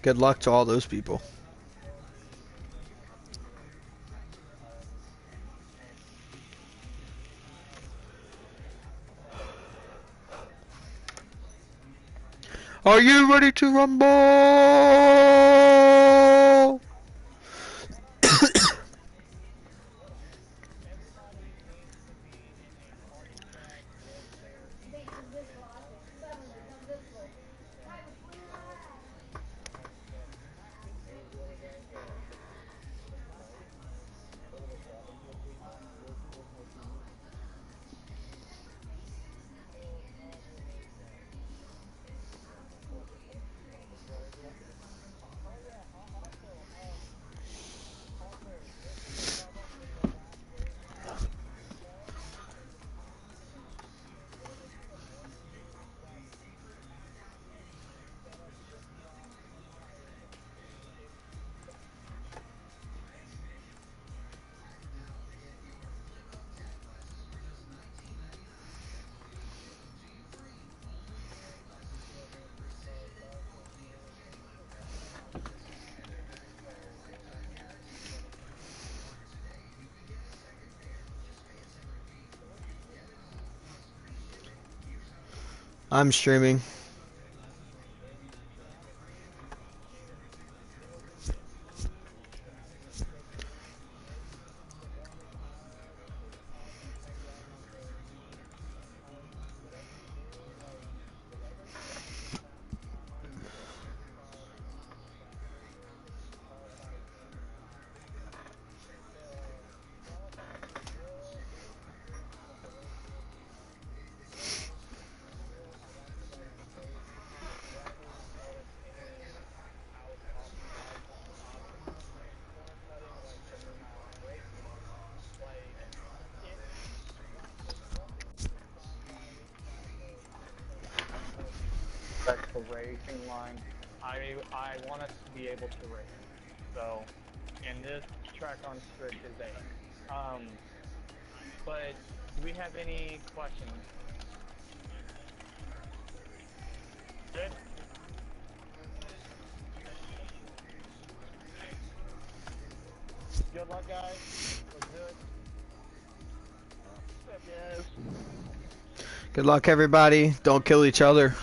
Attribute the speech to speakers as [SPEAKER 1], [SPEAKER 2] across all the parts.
[SPEAKER 1] Good luck to all those people. Are you ready to rumble? I'm streaming.
[SPEAKER 2] That's the racing line. I want us to be able to race. So, and this track on strict is 8. But do we have any questions? Good. Good luck, guys. Let's do it. Yes.
[SPEAKER 1] Good luck, everybody. Don't kill each other.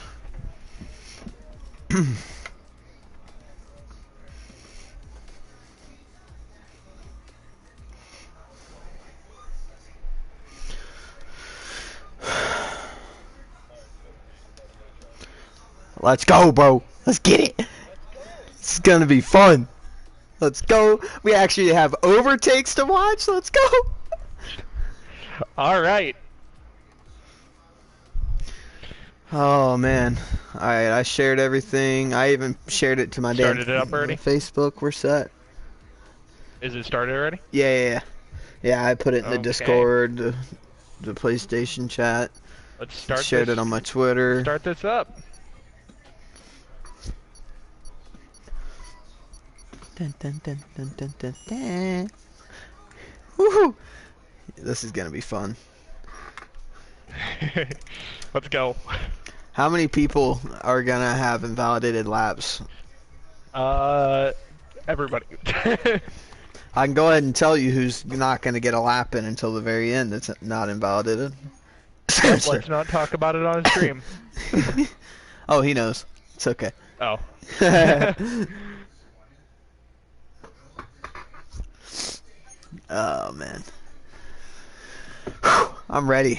[SPEAKER 1] Let's go, bro. Let's get it. This is gonna be fun. Let's go. We actually have overtakes to watch. Let's go.
[SPEAKER 3] All right.
[SPEAKER 1] Oh man. All right, I shared everything. I even shared it to my damn
[SPEAKER 3] Started it up already?
[SPEAKER 1] Facebook. We're set.
[SPEAKER 3] Is it started already?
[SPEAKER 1] Yeah. I put it in the
[SPEAKER 3] Okay.
[SPEAKER 1] Discord, the PlayStation chat.
[SPEAKER 3] Let's start
[SPEAKER 1] Shared
[SPEAKER 3] this.
[SPEAKER 1] it on my Twitter.
[SPEAKER 3] Start this up.
[SPEAKER 1] Dun, dun, dun, dun, dun, dun, dun. Woohoo! This is gonna be fun.
[SPEAKER 3] Let's go.
[SPEAKER 1] How many people are gonna have invalidated laps?
[SPEAKER 3] Everybody.
[SPEAKER 1] I can go ahead and tell you who's not gonna get a lap in until the very end. That's not invalidated.
[SPEAKER 3] Let's not talk about it on stream.
[SPEAKER 1] Oh, he knows. It's okay.
[SPEAKER 3] Oh.
[SPEAKER 1] Oh man. Whew, I'm ready.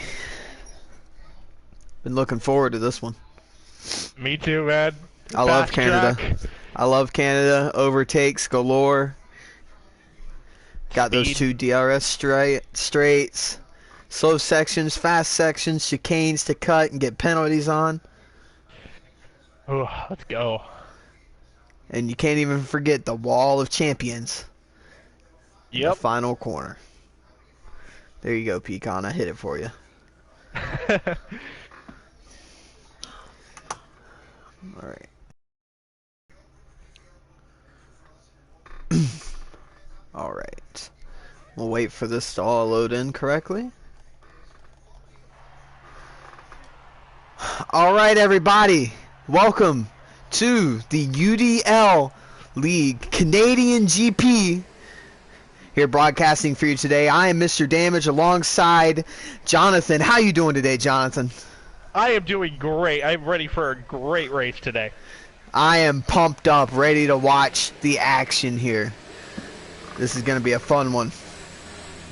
[SPEAKER 1] Been looking forward to this one.
[SPEAKER 3] Me too, man.
[SPEAKER 1] I love
[SPEAKER 3] Fast
[SPEAKER 1] Canada.
[SPEAKER 3] track.
[SPEAKER 1] I love Canada. Overtakes galore. Got those
[SPEAKER 3] Speed.
[SPEAKER 1] 2 DRS straights. Slow sections, fast sections, chicanes to cut and get penalties on.
[SPEAKER 3] Oh, let's go.
[SPEAKER 1] And you can't even forget the wall of champions. The
[SPEAKER 3] Yep.
[SPEAKER 1] final corner. There you go, Pecan. I hit it for you. Alright. Alright. We'll wait for this to all load in correctly. Alright, everybody. Welcome to the UDL League Canadian GP. Here broadcasting for you today. I am Mr. Damage alongside Jonathan. How you doing today, Jonathan?
[SPEAKER 3] I am doing great. I'm ready for a great race today.
[SPEAKER 1] I am pumped up, ready to watch the action here. This is going to be a fun one.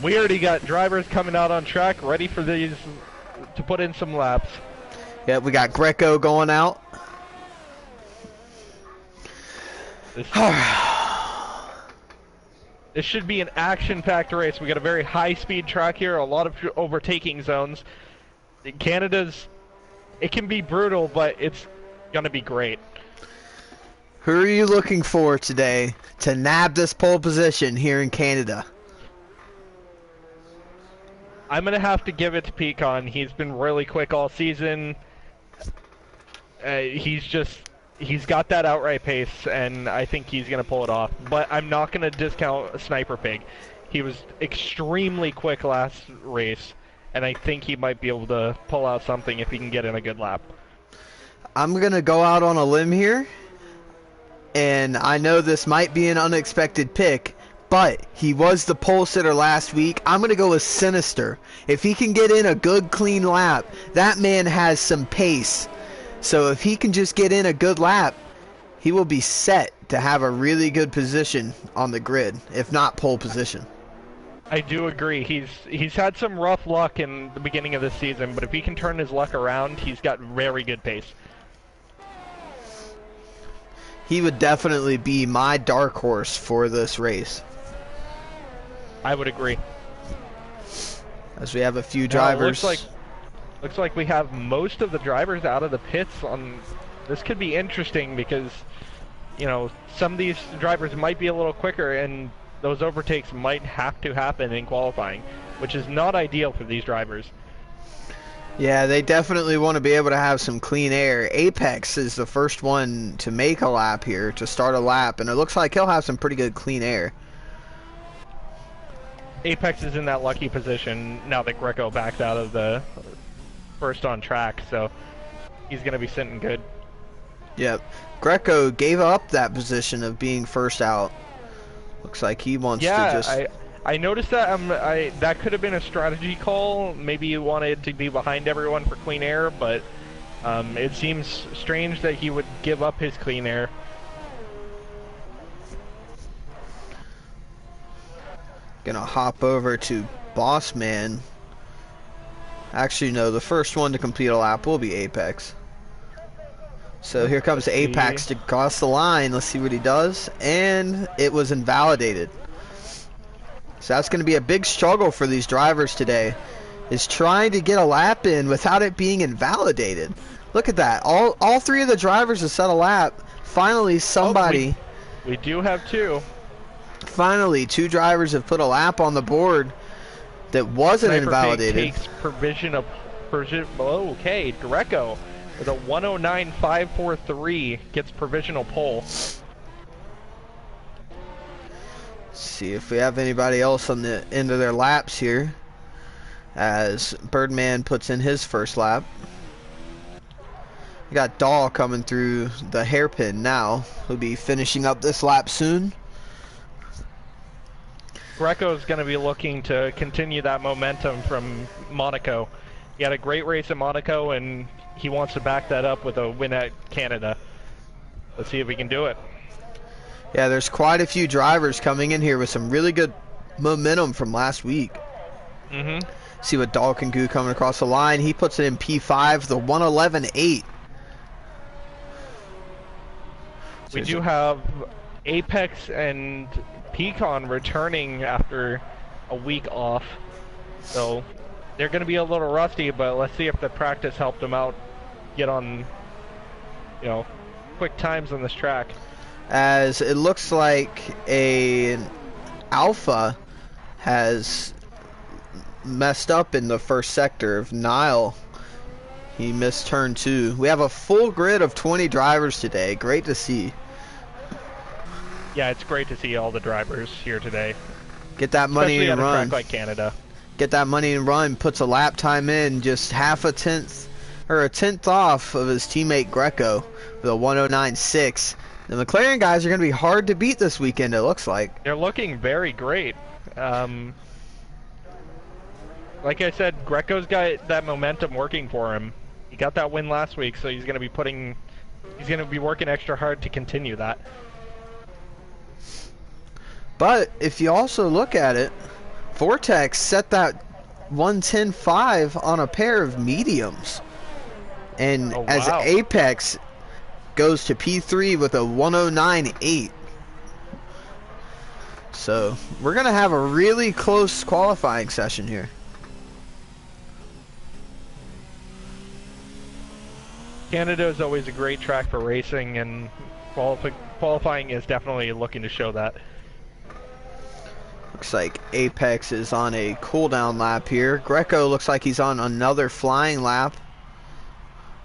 [SPEAKER 3] We already got drivers coming out on track, ready for these to put in some laps.
[SPEAKER 1] Yeah, we got Greco going out.
[SPEAKER 3] This should be an action-packed race. We got a very high-speed track here, a lot of overtaking zones. Canada's, it can be brutal, but it's gonna be great.
[SPEAKER 1] Who are you looking for today to nab this pole position here in Canada?
[SPEAKER 3] I'm gonna have to give it to Pecan. He's been really quick all season. He's got that outright pace, and I think he's gonna pull it off. But I'm not gonna discount Sniper Pig. He was extremely quick last race, and I think he might be able to pull out something if he can get in a good lap.
[SPEAKER 1] I'm gonna go out on a limb here, and I know this might be an unexpected pick, but he was the pole sitter last week. I'm gonna go with Sinister. If he can get in a good clean lap, that man has some pace. So if he can just get in a good lap, he will be set to have a really good position on the grid, if not pole position.
[SPEAKER 3] I do agree. He's had some rough luck in the beginning of the season, but if he can turn his luck around, he's got very good pace.
[SPEAKER 1] He would definitely be my dark horse for this race.
[SPEAKER 3] I would agree.
[SPEAKER 1] As we have a few drivers.
[SPEAKER 3] Looks like we have most of the drivers out of the pits. This could be interesting because, you know, some of these drivers might be a little quicker, and those overtakes might have to happen in qualifying, which is not ideal for these drivers.
[SPEAKER 1] Yeah, they definitely want to be able to have some clean air. Apex is the first one to make a lap here, to start a lap, and it looks like he'll have some pretty good clean air.
[SPEAKER 3] Apex is in that lucky position now that Greco backed out of the first on track, so he's going to be sitting good.
[SPEAKER 1] Yep. Greco gave up that position of being first out. Looks like he wants to just...
[SPEAKER 3] I noticed that that could have been a strategy call. Maybe he wanted to be behind everyone for clean air, but it seems strange that he would give up his clean air.
[SPEAKER 1] Gonna hop over to Boss Man. Actually, no, the first one to complete a lap will be Apex. So here comes Apex to cross the line. Let's see what he does. And it was invalidated. So that's going to be a big struggle for these drivers today, is trying to get a lap in without it being invalidated. Look at that. All three of the drivers have set a lap. Finally, somebody...
[SPEAKER 3] Oh, we do have two.
[SPEAKER 1] Finally, two drivers have put a lap on the board that wasn't invalidated.
[SPEAKER 3] Takes provision of okay, Greco with a 109.543 gets provisional pole.
[SPEAKER 1] Let's see if we have anybody else on the end of their laps here, as Birdman puts in his first lap. We got Dahl coming through the hairpin now. He'll be finishing up this lap soon.
[SPEAKER 3] Greco is going to be looking to continue that momentum from Monaco. He had a great race at Monaco, and he wants to back that up with a win at Canada. Let's see if we can do it.
[SPEAKER 1] Yeah, there's quite a few drivers coming in here with some really good momentum from last week. See what Dahl can do coming across the line. He puts it in P5, the 111.8.
[SPEAKER 3] We do have Apex and Pecan returning after a week off, so they're going to be a little rusty, but let's see if the practice helped them out get on, you know, quick times on this track.
[SPEAKER 1] As it looks like an Alpha has messed up in the first sector of Nile. He missed turn 2. We have a full grid of 20 drivers today. Great to see.
[SPEAKER 3] Yeah, it's great to see all the drivers here today.
[SPEAKER 1] Get that money
[SPEAKER 3] Especially
[SPEAKER 1] and
[SPEAKER 3] on a
[SPEAKER 1] run.
[SPEAKER 3] track like Canada.
[SPEAKER 1] Get that money and run. Puts a lap time in just half a tenth or a tenth off of his teammate Greco with a 109.6. The McLaren guys are going to be hard to beat this weekend, it looks like.
[SPEAKER 3] They're looking very great. Like I said, Greco's got that momentum working for him. He got that win last week, so he's going to be working extra hard to continue that.
[SPEAKER 1] But if you also look at it, Vortex set that 110.5 on a pair of mediums. And as Apex goes to P3 with a 109.8. So we're going to have a really close qualifying session here.
[SPEAKER 3] Canada is always a great track for racing, and qualifying is definitely looking to show that.
[SPEAKER 1] Looks like Apex is on a cooldown lap here. Greco looks like he's on another flying lap.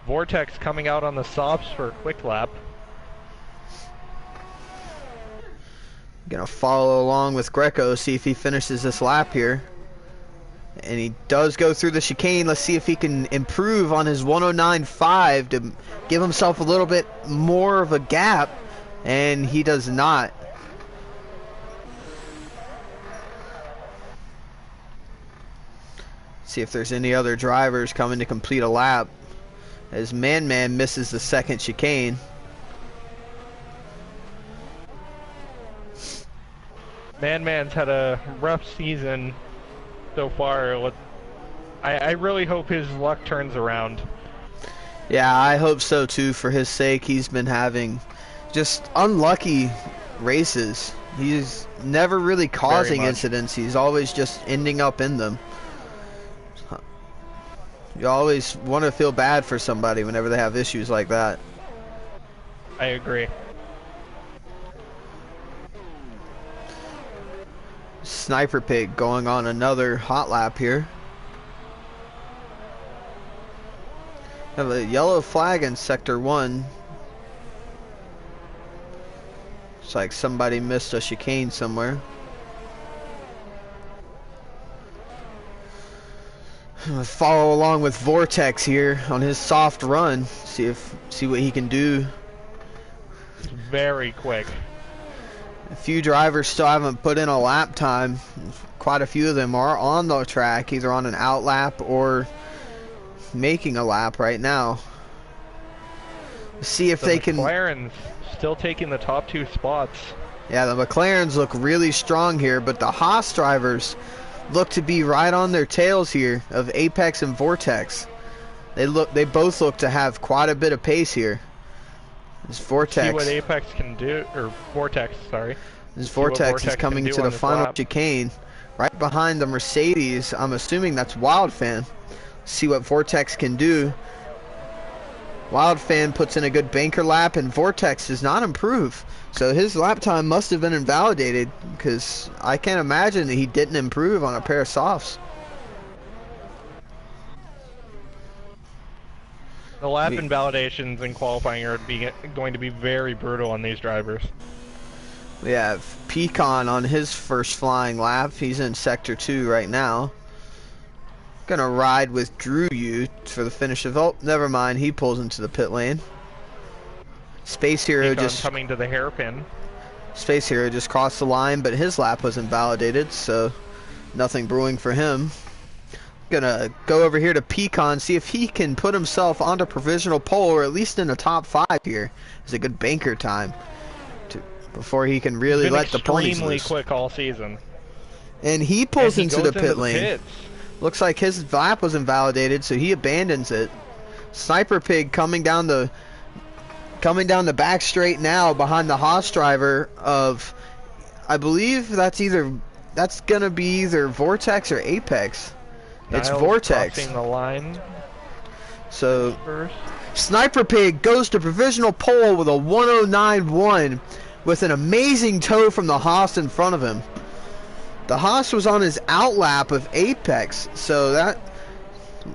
[SPEAKER 3] Vortex coming out on the softs for a quick lap.
[SPEAKER 1] Gonna follow along with Greco, see if he finishes this lap here. And he does go through the chicane. Let's see if he can improve on his 109.5 to give himself a little bit more of a gap. And he does not. See if there's any other drivers coming to complete a lap. As Man misses the second chicane.
[SPEAKER 3] Man's had a rough season so far. I really hope his luck turns around.
[SPEAKER 1] Yeah, I hope so too, for his sake. He's been having just unlucky races. He's never really causing incidents. He's always just ending up in them. You always want to feel bad for somebody whenever they have issues like that.
[SPEAKER 3] I agree.
[SPEAKER 1] Sniper Pig going on another hot lap here. Have a yellow flag in Sector 1. It's like somebody missed a chicane somewhere. Follow along with Vortex here on his soft run. See what he can do.
[SPEAKER 3] It's very quick.
[SPEAKER 1] A few drivers still haven't put in a lap time. Quite a few of them are on the track, either on an out lap or making a lap right now. See if they can.
[SPEAKER 3] McLaren's still taking the top 2 spots.
[SPEAKER 1] Yeah, the McLarens look really strong here, but the Haas drivers look to be right on their tails here of Apex and Vortex. They both look to have quite a bit of pace here. This Vortex.
[SPEAKER 3] See what Apex can do, or Vortex, sorry.
[SPEAKER 1] This Vortex is coming to the final chicane, right behind the Mercedes. I'm assuming that's Wildfan. See what Vortex can do. Wildfan puts in a good banker lap, and Vortex does not improve. So his lap time must have been invalidated, because I can't imagine that he didn't improve on a pair of softs.
[SPEAKER 3] The lap invalidations in qualifying are going to be very brutal on these drivers.
[SPEAKER 1] We have Pecan on his first flying lap. He's in Sector 2 right now. Gonna ride with Drew U for the finish of... Oh, never mind. He pulls into the pit lane. Space Hero just
[SPEAKER 3] coming to the hairpin.
[SPEAKER 1] Space Hero just crossed the line, but his lap was invalidated, so nothing brewing for him. Gonna go over here to Pecan, see if he can put himself onto provisional pole, or at least in the top 5 here. It's a good banker time before he can really let the ponies loose.
[SPEAKER 3] Extremely quick all season.
[SPEAKER 1] And he pulls into the pit lane.
[SPEAKER 3] Pits.
[SPEAKER 1] Looks like his lap was invalidated, so he abandons it. Sniper Pig coming down the back straight now behind the Haas driver of, I believe that's gonna be either Vortex or Apex. It's Vortex.
[SPEAKER 3] Crossing the line.
[SPEAKER 1] So Sniper Pig goes to provisional pole with a 109.1 with an amazing tow from the Haas in front of him. The Haas was on his out lap of Apex, so that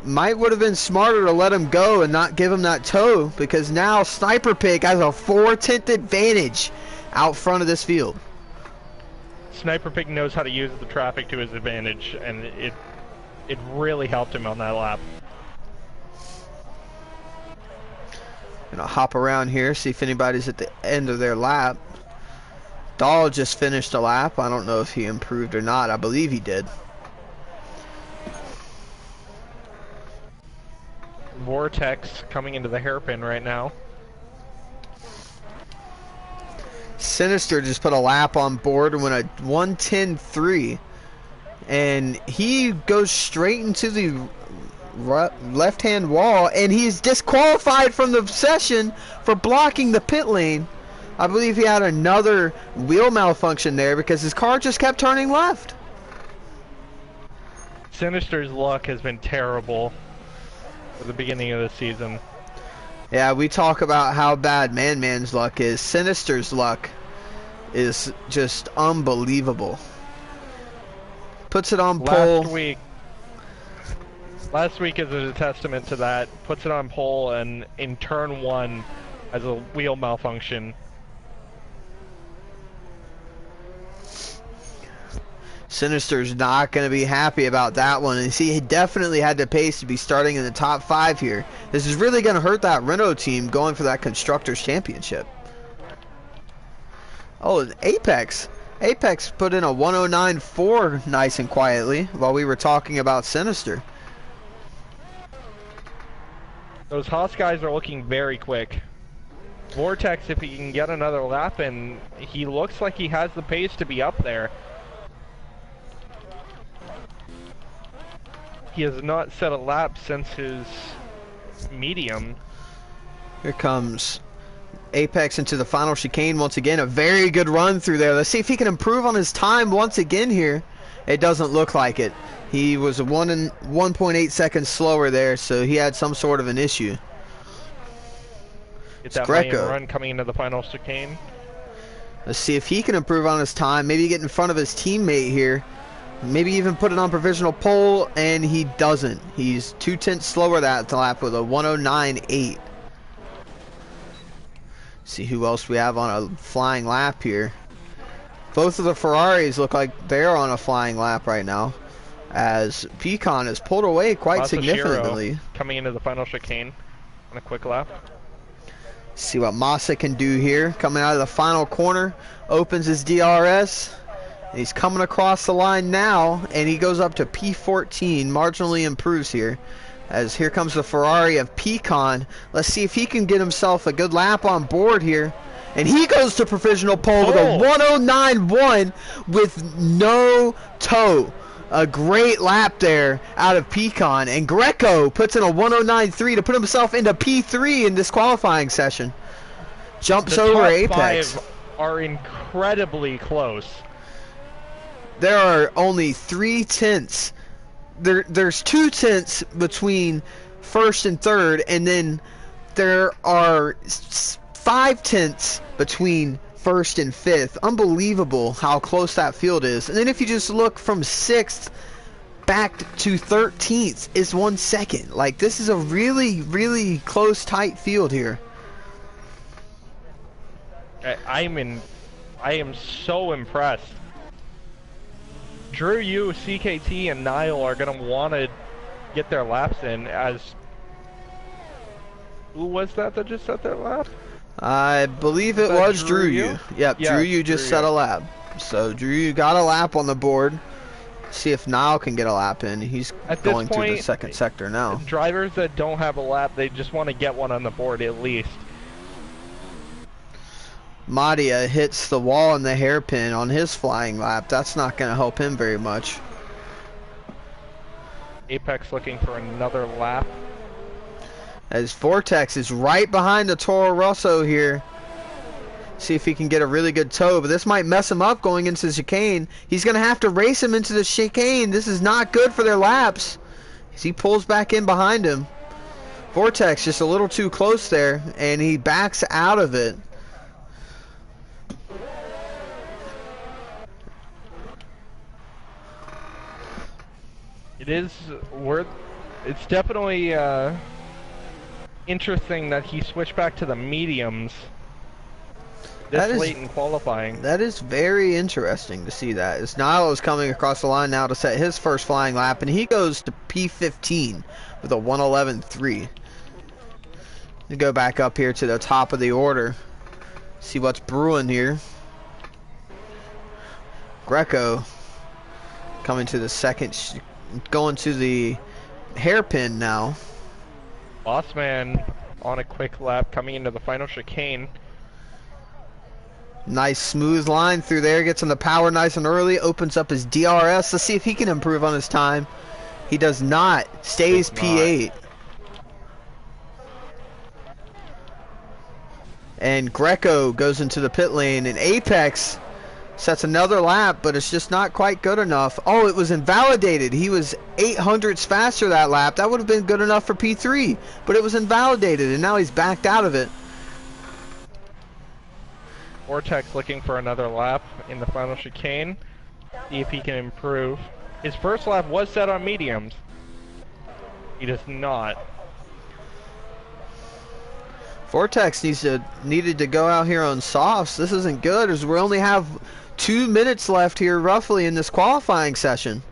[SPEAKER 1] would have been smarter to let him go and not give him that tow, because now Sniper Pig has a 4/10 advantage out front of this field.
[SPEAKER 3] Sniper Pig knows how to use the traffic to his advantage, and it really helped him on that lap.
[SPEAKER 1] Gonna hop around here, see if anybody's at the end of their lap. Dahl just finished a lap. I don't know if he improved or not. I believe he did.
[SPEAKER 3] Vortex coming into the hairpin right now.
[SPEAKER 1] Sinister just put a lap on board and went a 1:10.3, and he goes straight into the left-hand wall, and he's disqualified from the session for blocking the pit lane. I believe he had another wheel malfunction there because his car just kept turning left.
[SPEAKER 3] Sinister's luck has been terrible at the beginning of the season.
[SPEAKER 1] Yeah, we talk about how bad Man's luck is. Sinister's luck is just unbelievable. Puts it on pole.
[SPEAKER 3] Last week is a testament to that. Puts it on pole, and in turn 1 has a wheel malfunction.
[SPEAKER 1] Sinister's not going to be happy about that one. And see, he definitely had the pace to be starting in the top 5 here. This is really going to hurt that Renault team going for that Constructors Championship. Oh, and Apex. Apex put in a 109.4 nice and quietly while we were talking about Sinister.
[SPEAKER 3] Those Haas guys are looking very quick. Vortex, if he can get another lap in, he looks like he has the pace to be up there. He has not set a lap since his medium.
[SPEAKER 1] Here comes Apex into the final chicane once again. A very good run through there. Let's see if he can improve on his time once again here. It doesn't look like it. He was 1.8 seconds slower there, so he had some sort of an issue.
[SPEAKER 3] Get that Greco run coming into the final chicane.
[SPEAKER 1] Let's see if he can improve on his time. Maybe get in front of his teammate here. Maybe even put it on provisional pole, and he doesn't. He's 2/10 slower that lap with a 109.8. See who else we have on a flying lap here. Both of the Ferraris look like they're on a flying lap right now, as Pecan is pulled away quite significantly.
[SPEAKER 3] Coming into the final chicane on a quick lap.
[SPEAKER 1] See what Massa can do here. Coming out of the final corner, opens his DRS. He's coming across the line now, and he goes up to P14, marginally improves here. As here comes the Ferrari of Pecan. Let's see if he can get himself a good lap on board here. And he goes to provisional pole with a 109.1 with no toe. A great lap there out of Pecan. And Greco puts in a 109.3 to put himself into P3 in this qualifying session. Jumps over Apex.
[SPEAKER 3] The top 5 are incredibly close.
[SPEAKER 1] There are only 3/10. There's 2/10 between first and third, and then there are 5/10 between first and fifth. Unbelievable how close that field is. And then if you just look from 6th back to 13th, it's 1 second. Like, this is a really, really close, tight field here.
[SPEAKER 3] I am so impressed. Drew, you, CKT, and Niall are going to want to get their laps in. As who was that just set their lap?
[SPEAKER 1] I believe it was Drew Yu. Yep, yeah, Drew Yu just set a lap. So Drew Yu got a lap on the board. See if Niall can get a lap in. He's going to the second sector now.
[SPEAKER 3] Drivers that don't have a lap, they just want to get one on the board at least.
[SPEAKER 1] Madia hits the wall in the hairpin on his flying lap. That's not going to help him very much.
[SPEAKER 3] Apex looking for another lap.
[SPEAKER 1] As Vortex is right behind the Toro Rosso here. See if he can get a really good toe, but this might mess him up going into the chicane. He's going to have to race him into the chicane. This is not good for their laps. As he pulls back in behind him. Vortex just a little too close there, and he backs out of it.
[SPEAKER 3] It's definitely interesting that he switched back to the mediums this late in qualifying.
[SPEAKER 1] That is very interesting to see that. As Niall is coming across the line now to set his first flying lap, and he goes to P15 with a 111.3. We go back up here to the top of the order. See what's brewing here. Greco coming to the second, going to the hairpin now.
[SPEAKER 3] Bossman on a quick lap coming into the final chicane.
[SPEAKER 1] Nice smooth line through there, gets on the power nice and early, opens up his DRS. Let's see if he can improve on his time. He does not, stays P8. And Greco goes into the pit lane, and Apex sets another lap, but it's just not quite good enough. Oh, it was invalidated. He was 800ths faster that lap. That would have been good enough for P3, but it was invalidated, and now he's backed out of it.
[SPEAKER 3] Vortex looking for another lap in the final chicane. See if he can improve. His first lap was set on mediums. He does not.
[SPEAKER 1] Vortex needed to go out here on softs. This isn't good, as we only have 2 minutes left here roughly in this qualifying session.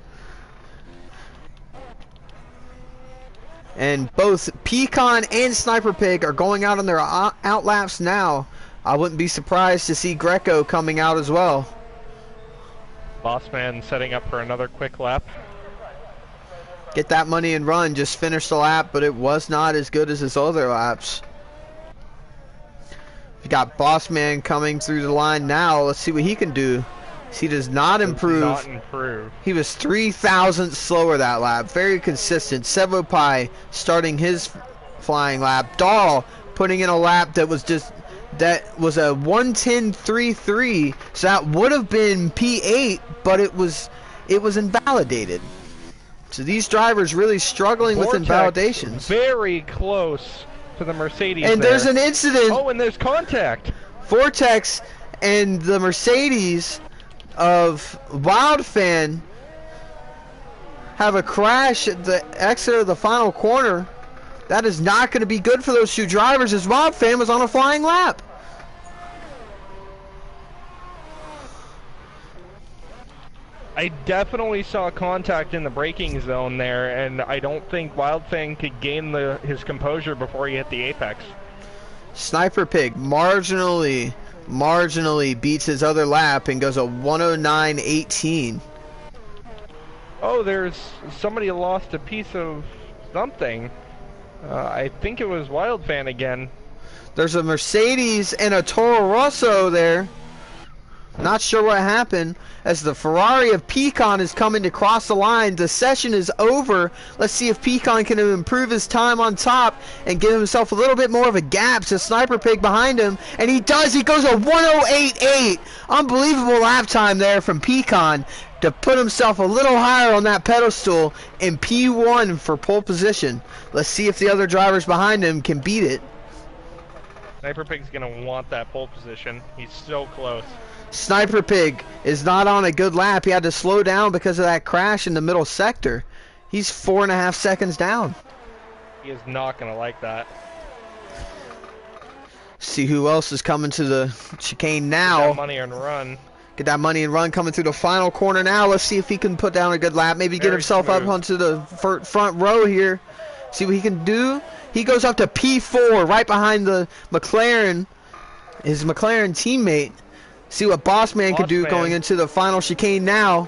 [SPEAKER 1] And both Pecan and Sniper Pig are going out on their out laps now. I wouldn't be surprised to see Greco coming out as well.
[SPEAKER 3] Bossman setting up for another quick lap.
[SPEAKER 1] Get that money and run. Just finished the lap, but it was not as good as his other laps. We got Bossman coming through the line now. Let's see what he can do. He does not improve. He was 3,000 slower that lap. Very consistent. Sevopai starting his flying lap. Dahl putting in a lap that was just... That was a 1:10.33, so that would have been P8, but it was invalidated. So these drivers really struggling with invalidations.
[SPEAKER 3] Very close to the Mercedes.
[SPEAKER 1] And there's an incident.
[SPEAKER 3] Oh, and there's contact.
[SPEAKER 1] Vortex and the Mercedes of Wildfan have a crash at the exit of the final corner. That is not going to be good for those two drivers, as Wildfan was on a flying lap.
[SPEAKER 3] I definitely saw contact in the braking zone there, and I don't think Wildfang could gain his composure before he hit the apex.
[SPEAKER 1] Sniper Pig marginally beats his other lap and goes a 109.18.
[SPEAKER 3] Oh, there's somebody lost a piece of something. I think it was Wildfan again.
[SPEAKER 1] There's a Mercedes and a Toro Rosso there. Not sure what happened, as the Ferrari of Pecan is coming to cross the line. The session is over. Let's see if Pecan can improve his time on top and give himself a little bit more of a gap to Sniper Pig behind him. And he does. He goes a 108.8. Unbelievable lap time there from Pecan to put himself a little higher on that pedestal in P1 for pole position. Let's see if the other drivers behind him can beat it.
[SPEAKER 3] Sniper Pig's going to want that pole position. He's so close.
[SPEAKER 1] Sniper Pig is not on a good lap. He had to slow down because of that crash in the middle sector. He's 4.5 seconds down.
[SPEAKER 3] He is not going to like that.
[SPEAKER 1] See who else is coming to the chicane now.
[SPEAKER 3] Get that money and run.
[SPEAKER 1] Get that money and run coming through the final corner now. Let's see if he can put down a good lap. Maybe get himself up onto the front row here. See what he can do. He goes up to P4 right behind the McLaren, his McLaren teammate. See what Bossman can do going into the final chicane now.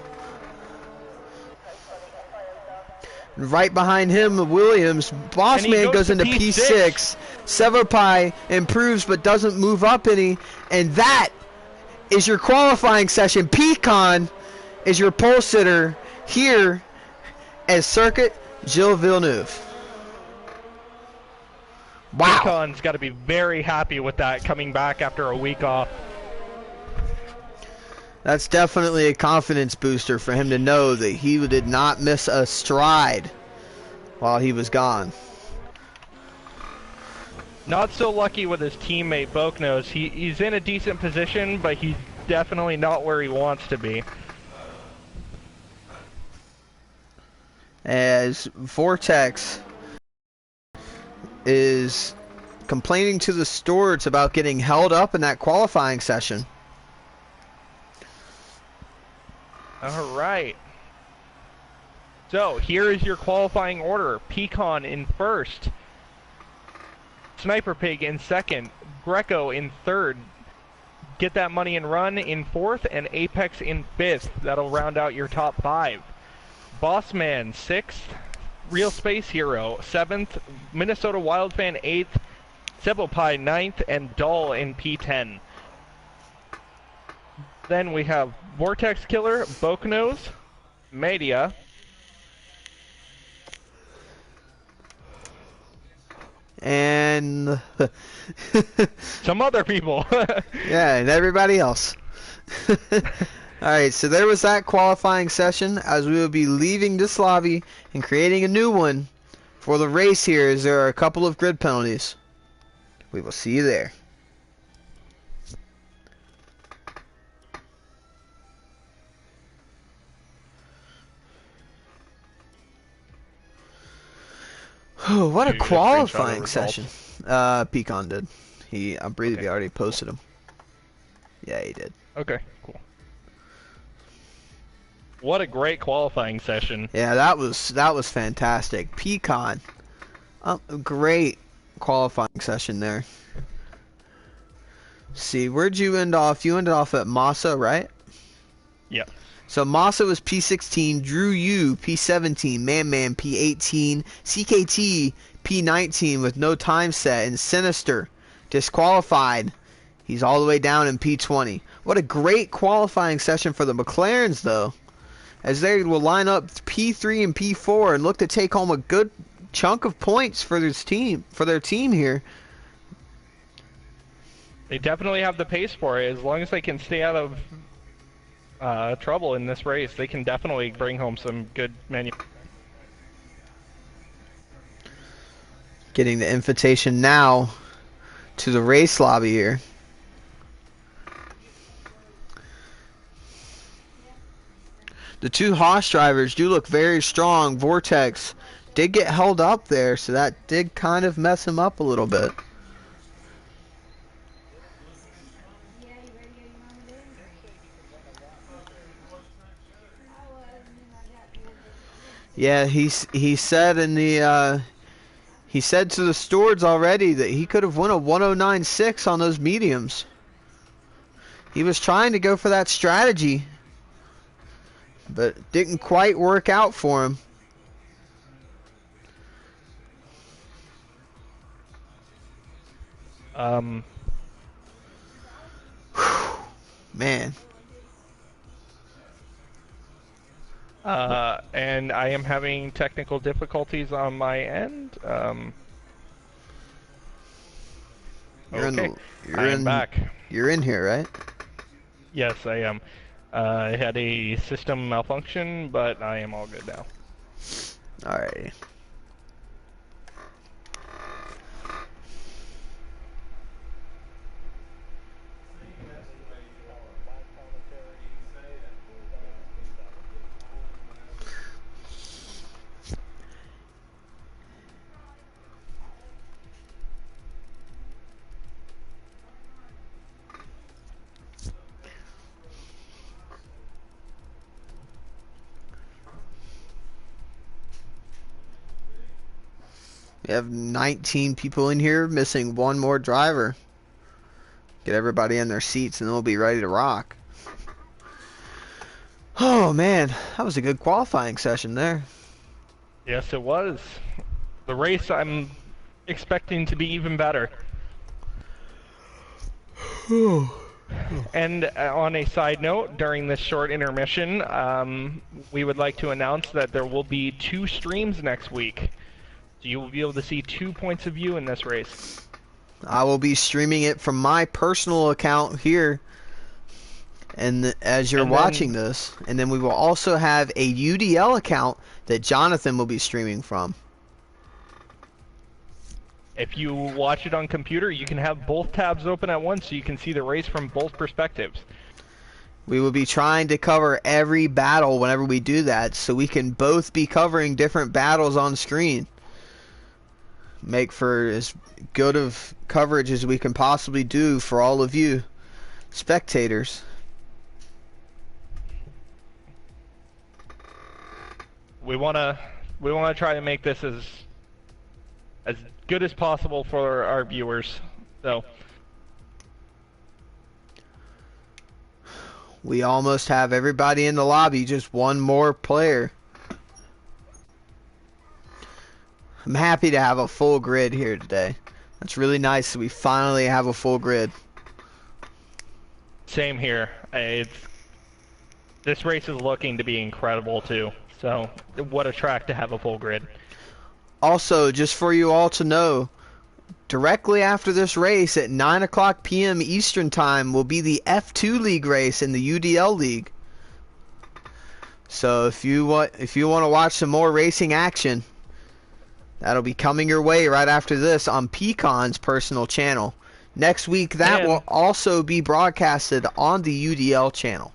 [SPEAKER 1] Right behind him, Williams. Bossman goes into P6. Severpai improves but doesn't move up any. And that is your qualifying session. Pecan is your pole sitter here at Circuit Gilles Villeneuve. Wow.
[SPEAKER 3] Pecan's got to be very happy with that, coming back after a week off.
[SPEAKER 1] That's definitely a confidence booster for him to know that he did not miss a stride while he was gone.
[SPEAKER 3] Not so lucky with his teammate Boknos. He's in a decent position, but he's definitely not where he wants to be.
[SPEAKER 1] As Vortex is complaining to the stewards about getting held up in that qualifying session.
[SPEAKER 3] All right. So here is your qualifying order. Pecan in first. Sniper Pig in second, Greco in third, Get That Money and Run in fourth, and Apex in fifth. That'll round out your top 5. Bossman sixth, Real Space Hero seventh, Minnesota Wildfan eighth, Sebopie ninth, and Dull in P10. Then we have Vortex Killer, Bokenose, Media,
[SPEAKER 1] and
[SPEAKER 3] some other people.
[SPEAKER 1] yeah, and everybody else. Alright, so there was that qualifying session. As we will be leaving this lobby and creating a new one for the race here, as there are a couple of grid penalties. We will see you there. Oh, what a qualifying session. Pecan did. I believe he already posted them. Yeah, he did.
[SPEAKER 3] Okay, cool. What a great qualifying session.
[SPEAKER 1] Yeah, that was fantastic. Pecan, great qualifying session there. See, where'd you end off? You ended off at Massa, right?
[SPEAKER 3] Yep.
[SPEAKER 1] So Massa was P16, Drew U P17, Man P18, CKT P19 with no time set, and Sinister disqualified. He's all the way down in P20. What a great qualifying session for the McLarens, though, as they will line up P3 and P4 and look to take home a good chunk of points for this team, for their team here.
[SPEAKER 3] They definitely have the pace for it. As long as they can stay out of trouble in this race, they can definitely bring home some good menu.
[SPEAKER 1] Getting the invitation now to the race lobby here. The two Haas drivers do look very strong. Vortex did get held up there, so that did kind of mess him up a little bit. Yeah, he said in the he said to the stewards already that he could have won a 109.6 on those mediums. He was trying to go for that strategy, but it didn't quite work out for him. Man.
[SPEAKER 3] And I am having technical difficulties on my end. I'm back.
[SPEAKER 1] You're in here, right?
[SPEAKER 3] Yes, I am. I had a system malfunction, but I am all good now.
[SPEAKER 1] Alrighty. We have 19 people in here, missing one more driver. Get everybody in their seats and then we'll be ready to rock. Oh man, that was a good qualifying session there.
[SPEAKER 3] Yes, it was. The race I'm expecting to be even better. And on a side note, during this short intermission, we would like to announce that there will be 2 streams next week. So you will be able to see 2 points of view in this race.
[SPEAKER 1] I will be streaming it from my personal account here, and as you're watching this, and then we will also have a UDL account that Jonathan will be streaming from.
[SPEAKER 3] If you watch it on computer, you can have both tabs open at once so you can see the race from both perspectives.
[SPEAKER 1] We will be trying to cover every battle whenever we do that, so we can both be covering different battles on screen. Make for as good of coverage as we can possibly do for all of you spectators. We
[SPEAKER 3] want to try to make this as good as possible for our viewers. So
[SPEAKER 1] we almost have everybody in the lobby, just one more player. I'm happy to have a full grid here today. That's really nice that we finally have a full grid.
[SPEAKER 3] same here. This race is looking to be incredible too. So what a track to have a full grid.
[SPEAKER 1] Also, just for you all to know, directly after this race at 9 o'clock p.m. Eastern Time will be the F2 League race in the UDL League. So if you want to watch some more racing action, that'll be coming your way right after this on Peacon's personal channel. Next week, that will also be broadcasted on the UDL channel.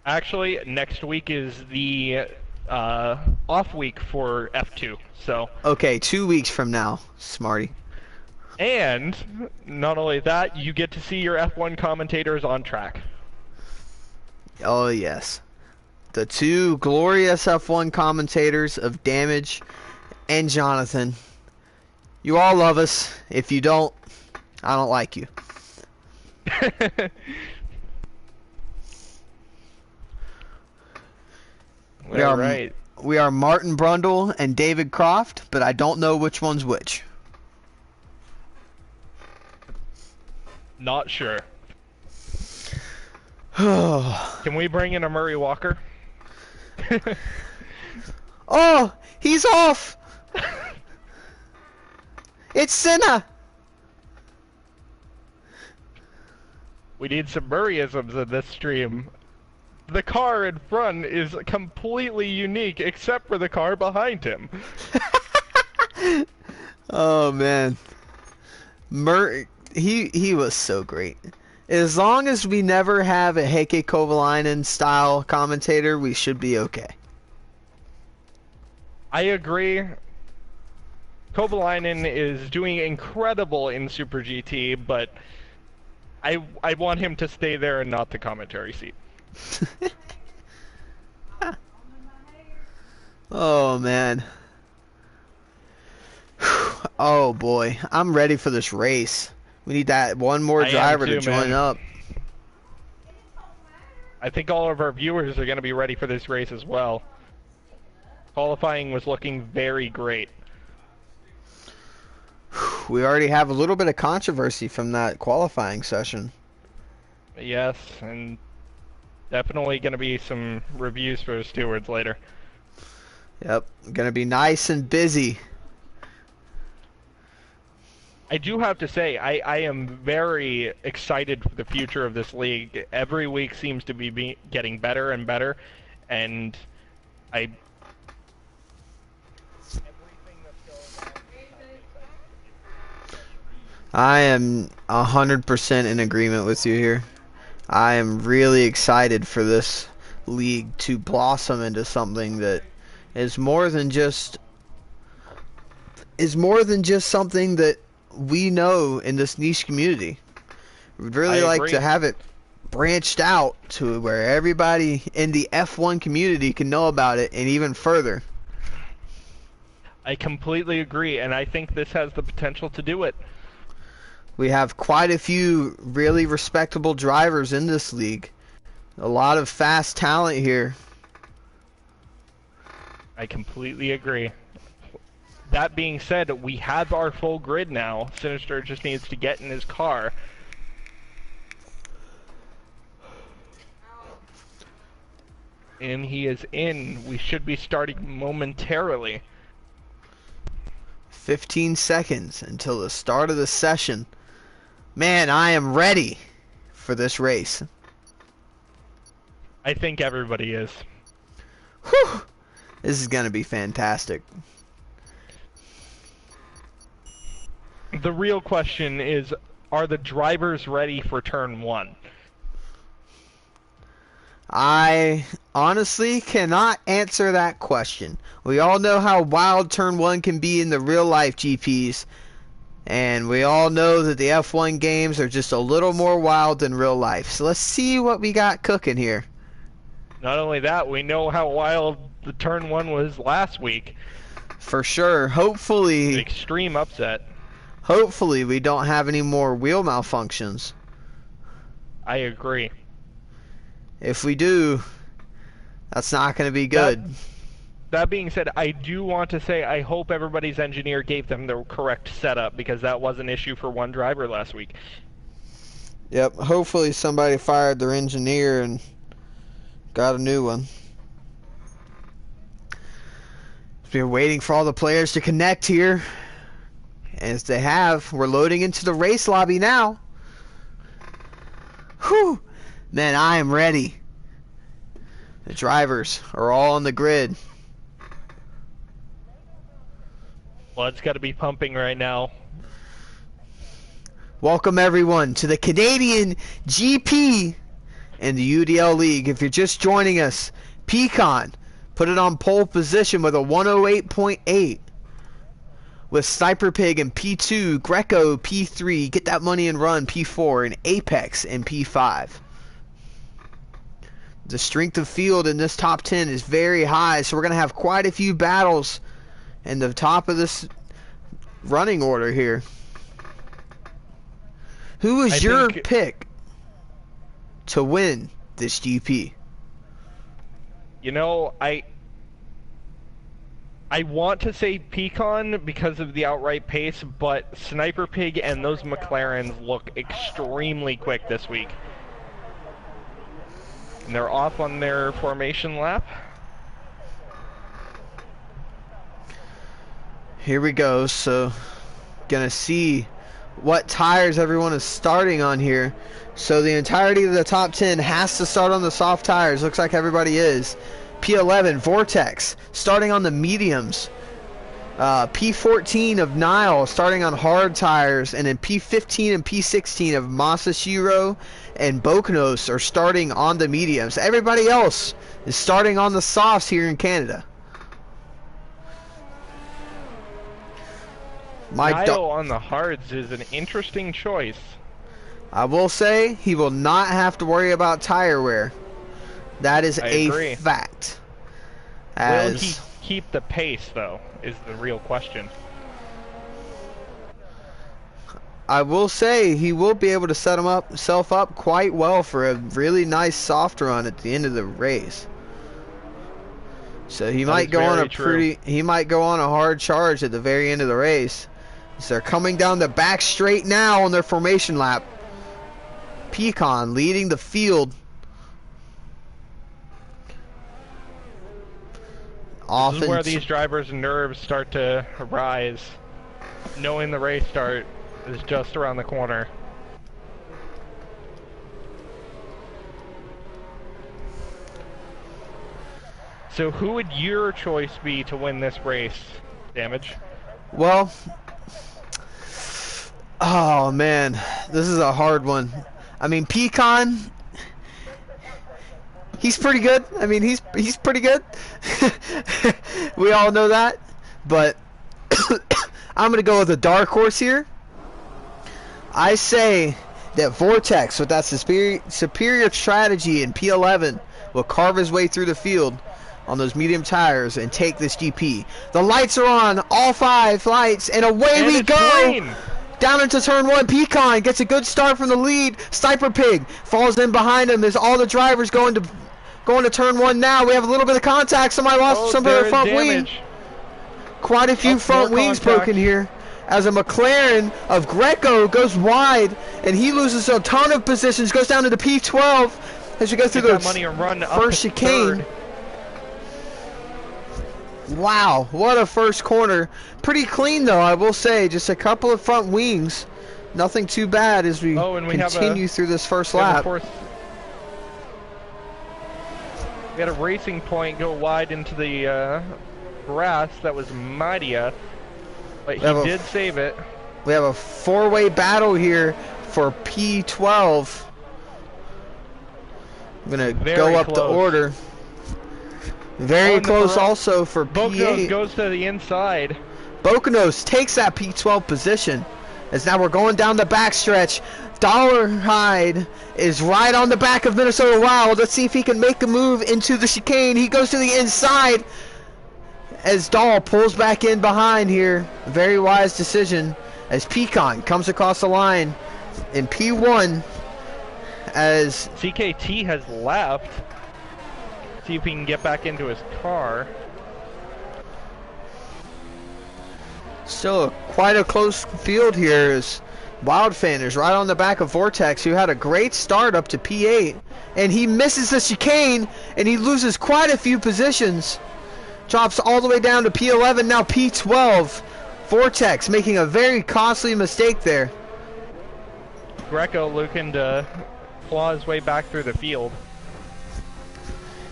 [SPEAKER 3] Actually, next week is the off week for F2. So
[SPEAKER 1] okay, 2 weeks from now, Smarty.
[SPEAKER 3] And not only that, you get to see your F1 commentators on track.
[SPEAKER 1] Oh yes, the two glorious F1 commentators of Damage and Jonathan. You all love us. If you don't, I don't like you. We are
[SPEAKER 3] right.
[SPEAKER 1] We are Martin Brundle and David Croft, but I don't know which one's which.
[SPEAKER 3] Not sure. Can we bring in a Murray Walker?
[SPEAKER 1] Oh, he's off! It's Senna!
[SPEAKER 3] We need some Murrayisms in this stream. The car in front is completely unique, except for the car behind him.
[SPEAKER 1] Oh man, he was so great. As long as we never have a Heikki Kovalainen style commentator, we should be okay.
[SPEAKER 3] I agree. Kovalainen is doing incredible in Super GT, but I want him to stay there and not the commentary seat.
[SPEAKER 1] Oh man. Oh boy, I'm ready for this race. We need that one more driver to join up.
[SPEAKER 3] I think all of our viewers are going to be ready for this race as well. Qualifying was looking very great.
[SPEAKER 1] We already have a little bit of controversy from that qualifying session.
[SPEAKER 3] Yes, and definitely going to be some reviews for the stewards later.
[SPEAKER 1] Yep, going to be nice and busy.
[SPEAKER 3] I do have to say, I am very excited for the future of this league. Every week seems to be getting better and better, and everything that's going on.
[SPEAKER 1] I am 100% in agreement with you here. I am really excited for this league to blossom into something that is more than just something that we know in this niche community. We'd really like to have it branched out to where everybody in the F1 community can know about it, and even further.
[SPEAKER 3] I completely agree, and I think this has the potential to do it.
[SPEAKER 1] We have quite a few really respectable drivers in this league. A lot of fast talent here.
[SPEAKER 3] I completely agree. That being said, we have our full grid now. Sinister just needs to get in his car. And he is in. We should be starting momentarily.
[SPEAKER 1] 15 seconds until the start of the session. Man, I am ready for this race.
[SPEAKER 3] I think everybody is.
[SPEAKER 1] Whew! This is going to be fantastic.
[SPEAKER 3] The real question is, are the drivers ready for turn 1?
[SPEAKER 1] I honestly cannot answer that question. We all know how wild turn 1 can be in the real life GPs. And we all know that the F1 games are just a little more wild than real life. So let's see what we got cooking here.
[SPEAKER 3] Not only that, we know how wild the turn 1 was last week.
[SPEAKER 1] For sure. Hopefully.
[SPEAKER 3] Extreme upset.
[SPEAKER 1] Hopefully we don't have any more wheel malfunctions.
[SPEAKER 3] I agree.
[SPEAKER 1] If we do, that's not going to be good.
[SPEAKER 3] That being said, I do want to say I hope everybody's engineer gave them the correct setup, because that was an issue for one driver last week.
[SPEAKER 1] Yep, hopefully somebody fired their engineer and got a new one. We're waiting for all the players to connect here. As they have, we're loading into the race lobby now. Whew! Man, I am ready. The drivers are all on the grid.
[SPEAKER 3] Blood's got to be pumping right now.
[SPEAKER 1] Welcome everyone to the Canadian GP and the UDL League. If you're just joining us, Pecan put it on pole position with a 108.8. With Sniper Pig in P2, Greco P3, Get That Money and Run P4, and Apex in P5. The strength of field in this top 10 is very high, so we're going to have quite a few battles in the top of this running order here. Who is your pick to win this GP?
[SPEAKER 3] You know, I want to say Pecan because of the outright pace, but Sniper Pig and those McLarens look extremely quick this week. And they're off on their formation lap.
[SPEAKER 1] Here we go. So, gonna see what tires everyone is starting on here. So the entirety of the top 10 has to start on the soft tires. Looks like everybody is. P11 Vortex starting on the mediums. P14 of Nile starting on hard tires, and then P15 and P16 of Masashiro and Bokanos are starting on the mediums. Everybody else is starting on the softs here in Canada.
[SPEAKER 3] Nile on the hards is an interesting choice.
[SPEAKER 1] I will say he will not have to worry about tire wear. That is a fact.
[SPEAKER 3] Will he keep the pace, though, is the real question.
[SPEAKER 1] I will say he will be able to set himself up quite well for a really nice soft run at the end of the race. So he might go on a hard charge at the very end of the race. So they're coming down the back straight now on their formation lap. Pecan leading the field.
[SPEAKER 3] This is where these drivers' nerves start to rise, knowing the race start is just around the corner. So who would your choice be to win this race, Damage?
[SPEAKER 1] Well, oh man, this is a hard one. I mean, Pecan, he's pretty good. I mean, he's pretty good. We all know that. But I'm going to go with a dark horse here. I say that Vortex, with that superior strategy in P11, will carve his way through the field on those medium tires and take this GP. The lights are on, all 5 lights, and away we go! Green. Down into turn 1, Pecan gets a good start from the lead. Sniper Pig falls in behind him as all the drivers going to turn 1 now. We have a little bit of contact. Somebody lost some of their front wing. Quite a few front wings broken here. As a McLaren of Greco goes wide, and he loses a ton of positions, goes down to the P12 as we go through the first chicane. Wow, what a first corner. Pretty clean though, I will say. Just a couple of front wings. Nothing too bad as we continue through this first lap.
[SPEAKER 3] We had a racing point go wide into the grass. That was Mightia, but he did save it.
[SPEAKER 1] We have a 4-way battle here for P12. I'm going to go up the order. Very close also for P8.
[SPEAKER 3] Bokanos goes to the inside.
[SPEAKER 1] Bokanos takes that P12 position. As now we're going down the backstretch. Dollarhide is right on the back of Minnesota Wild. Let's see if he can make a move into the chicane. He goes to the inside. as Dahl pulls back in behind here. A very wise decision as Pecan comes across the line in P1 as
[SPEAKER 3] CKT has left. See if he can get back into his car.
[SPEAKER 1] Still quite a close field here as Wildfan is right on the back of Vortex, who had a great start up to P8, and he misses the chicane and he loses quite a few positions. Drops all the way down to P11, now P12. Vortex making a very costly mistake there.
[SPEAKER 3] Greco looking to claw his way back through the field.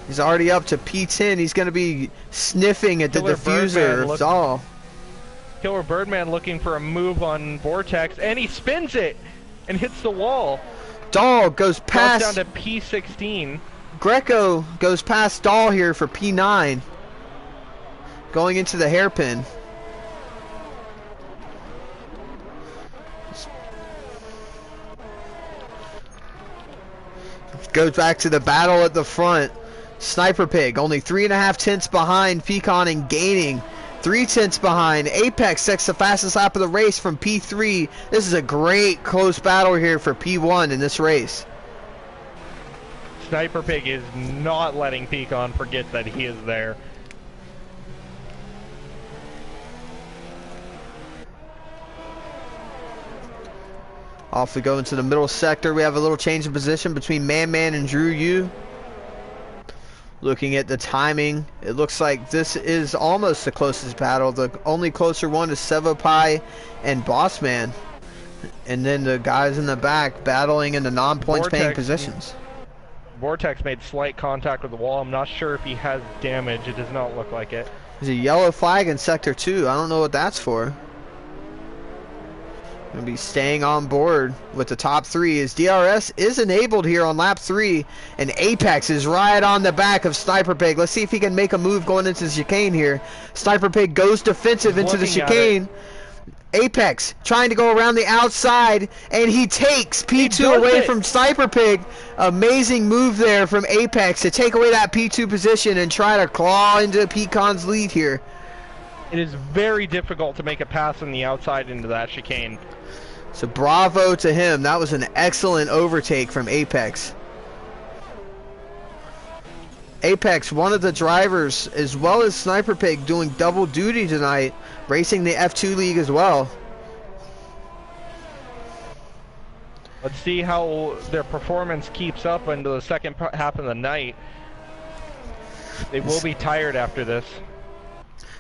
[SPEAKER 1] He's already up to P10. He's going to be sniffing at the diffuser of Dahl.
[SPEAKER 3] Killer Birdman looking for a move on Vortex, and he spins it and hits the wall.
[SPEAKER 1] Dahl goes past.
[SPEAKER 3] Down to P16.
[SPEAKER 1] Greco goes past Dahl here for P9. Going into the hairpin. Goes back to the battle at the front. Sniper Pig only 3.5 tenths behind Pecan and gaining 3 tenths behind. Apex sets the fastest lap of the race from P3. This is a great close battle here for P1 in this race.
[SPEAKER 3] Sniper Pig is not letting Pecan forget that he is there.
[SPEAKER 1] Off we go into the middle sector. We have a little change in position between Man and Drew Yu. Looking at the timing, it looks like this is almost the closest battle. The only closer one is Sevopai and Bossman. And then the guys in the back battling in the non-points paying positions.
[SPEAKER 3] Vortex made slight contact with the wall. I'm not sure if he has damage. It does not look like it.
[SPEAKER 1] There's a yellow flag in Sector 2. I don't know what that's for. Going to be staying on board with the top 3 as DRS is enabled here on lap 3, and Apex is right on the back of Sniper Pig. Let's see if he can make a move going into the chicane here. Sniper Pig goes defensive into the chicane. Apex trying to go around the outside, and he takes P2 away from Sniper Pig. Amazing move there from Apex to take away that P2 position and try to claw into Pecan's lead here.
[SPEAKER 3] It is very difficult to make a pass on the outside into that chicane.
[SPEAKER 1] So bravo to him. That was an excellent overtake from Apex. Apex, one of the drivers, as well as Sniper Pig, doing double duty tonight, racing the F2 League as well.
[SPEAKER 3] Let's see how their performance keeps up into the second half of the night. They will be tired after this.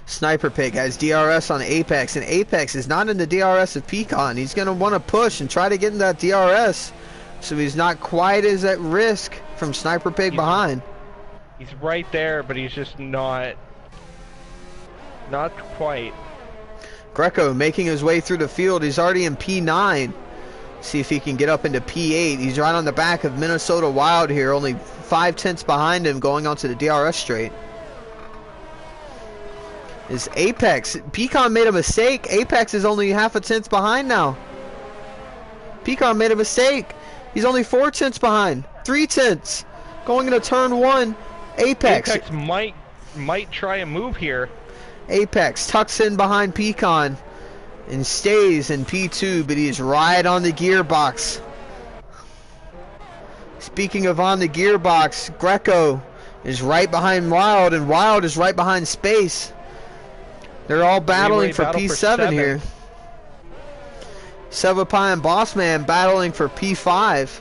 [SPEAKER 1] Sniper Pig has DRS on Apex, and Apex is not in the DRS of Pecan. He's going to want to push and try to get in that DRS, so he's not quite as at risk from Sniper Pig behind.
[SPEAKER 3] He's right there, but he's just not quite.
[SPEAKER 1] Greco making his way through the field. He's already in P9. See if he can get up into P8. He's right on the back of Minnesota Wild here, only 5 tenths behind him going onto the DRS straight. Is Apex. Pecan made a mistake. Apex is only 0.5 tenths behind now. Pecan made a mistake. He's only 4 tenths behind. 3 tenths. Going into turn 1. Apex.
[SPEAKER 3] Apex might try a move here.
[SPEAKER 1] Apex tucks in behind Pecan and stays in P2, but he's right on the gearbox. Speaking of on the gearbox, Greco is right behind Wild, and Wild is right behind Space. They're all battling for P7 here. Sevopai and Bossman battling for P5.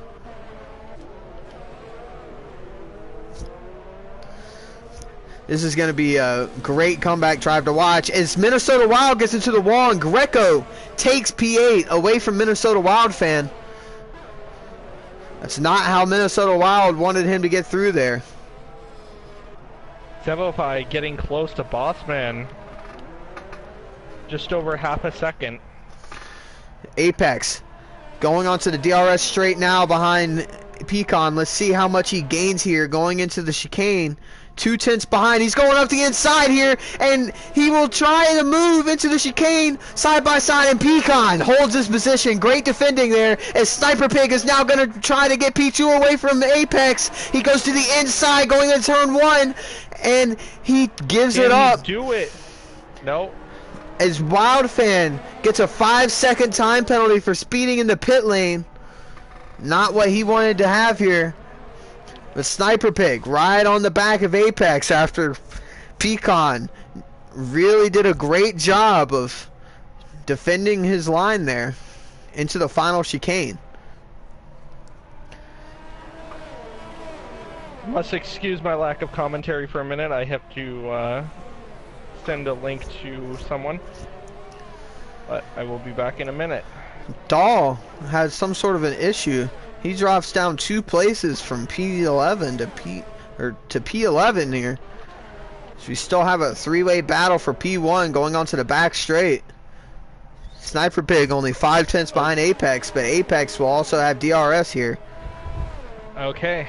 [SPEAKER 1] This is going to be a great comeback drive to watch as Minnesota Wild gets into the wall and Greco takes P8 away from Minnesota Wild fan. That's not how Minnesota Wild wanted him to get through there.
[SPEAKER 3] Sevopai getting close to Bossman. Just over 0.5 seconds.
[SPEAKER 1] Apex going onto the DRS straight now behind Pecan. Let's see how much he gains here going into the chicane. 2 tenths behind. He's going up the inside here, and he will try to move into the chicane side by side, and Pecan holds his position. Great defending there as Sniper Pig is now going to try to get P2 away from the Apex. He goes to the inside going into turn 1, and he gives it up.
[SPEAKER 3] Do it. No.
[SPEAKER 1] As Wildfan gets a 5-second time penalty for speeding in the pit lane. Not what he wanted to have here. But Sniper Pig right on the back of Apex after Pecan really did a great job of defending his line there into the final chicane.
[SPEAKER 3] Must excuse my lack of commentary for a minute. I have to send a link to someone. But I will be back in a minute.
[SPEAKER 1] Dahl has some sort of an issue. He drops down 2 places from P11 to P11 here. So we still have a 3-way battle for P1 going on to the back straight. Sniper Pig only 5/10 behind Apex, but Apex will also have DRS here.
[SPEAKER 3] Okay.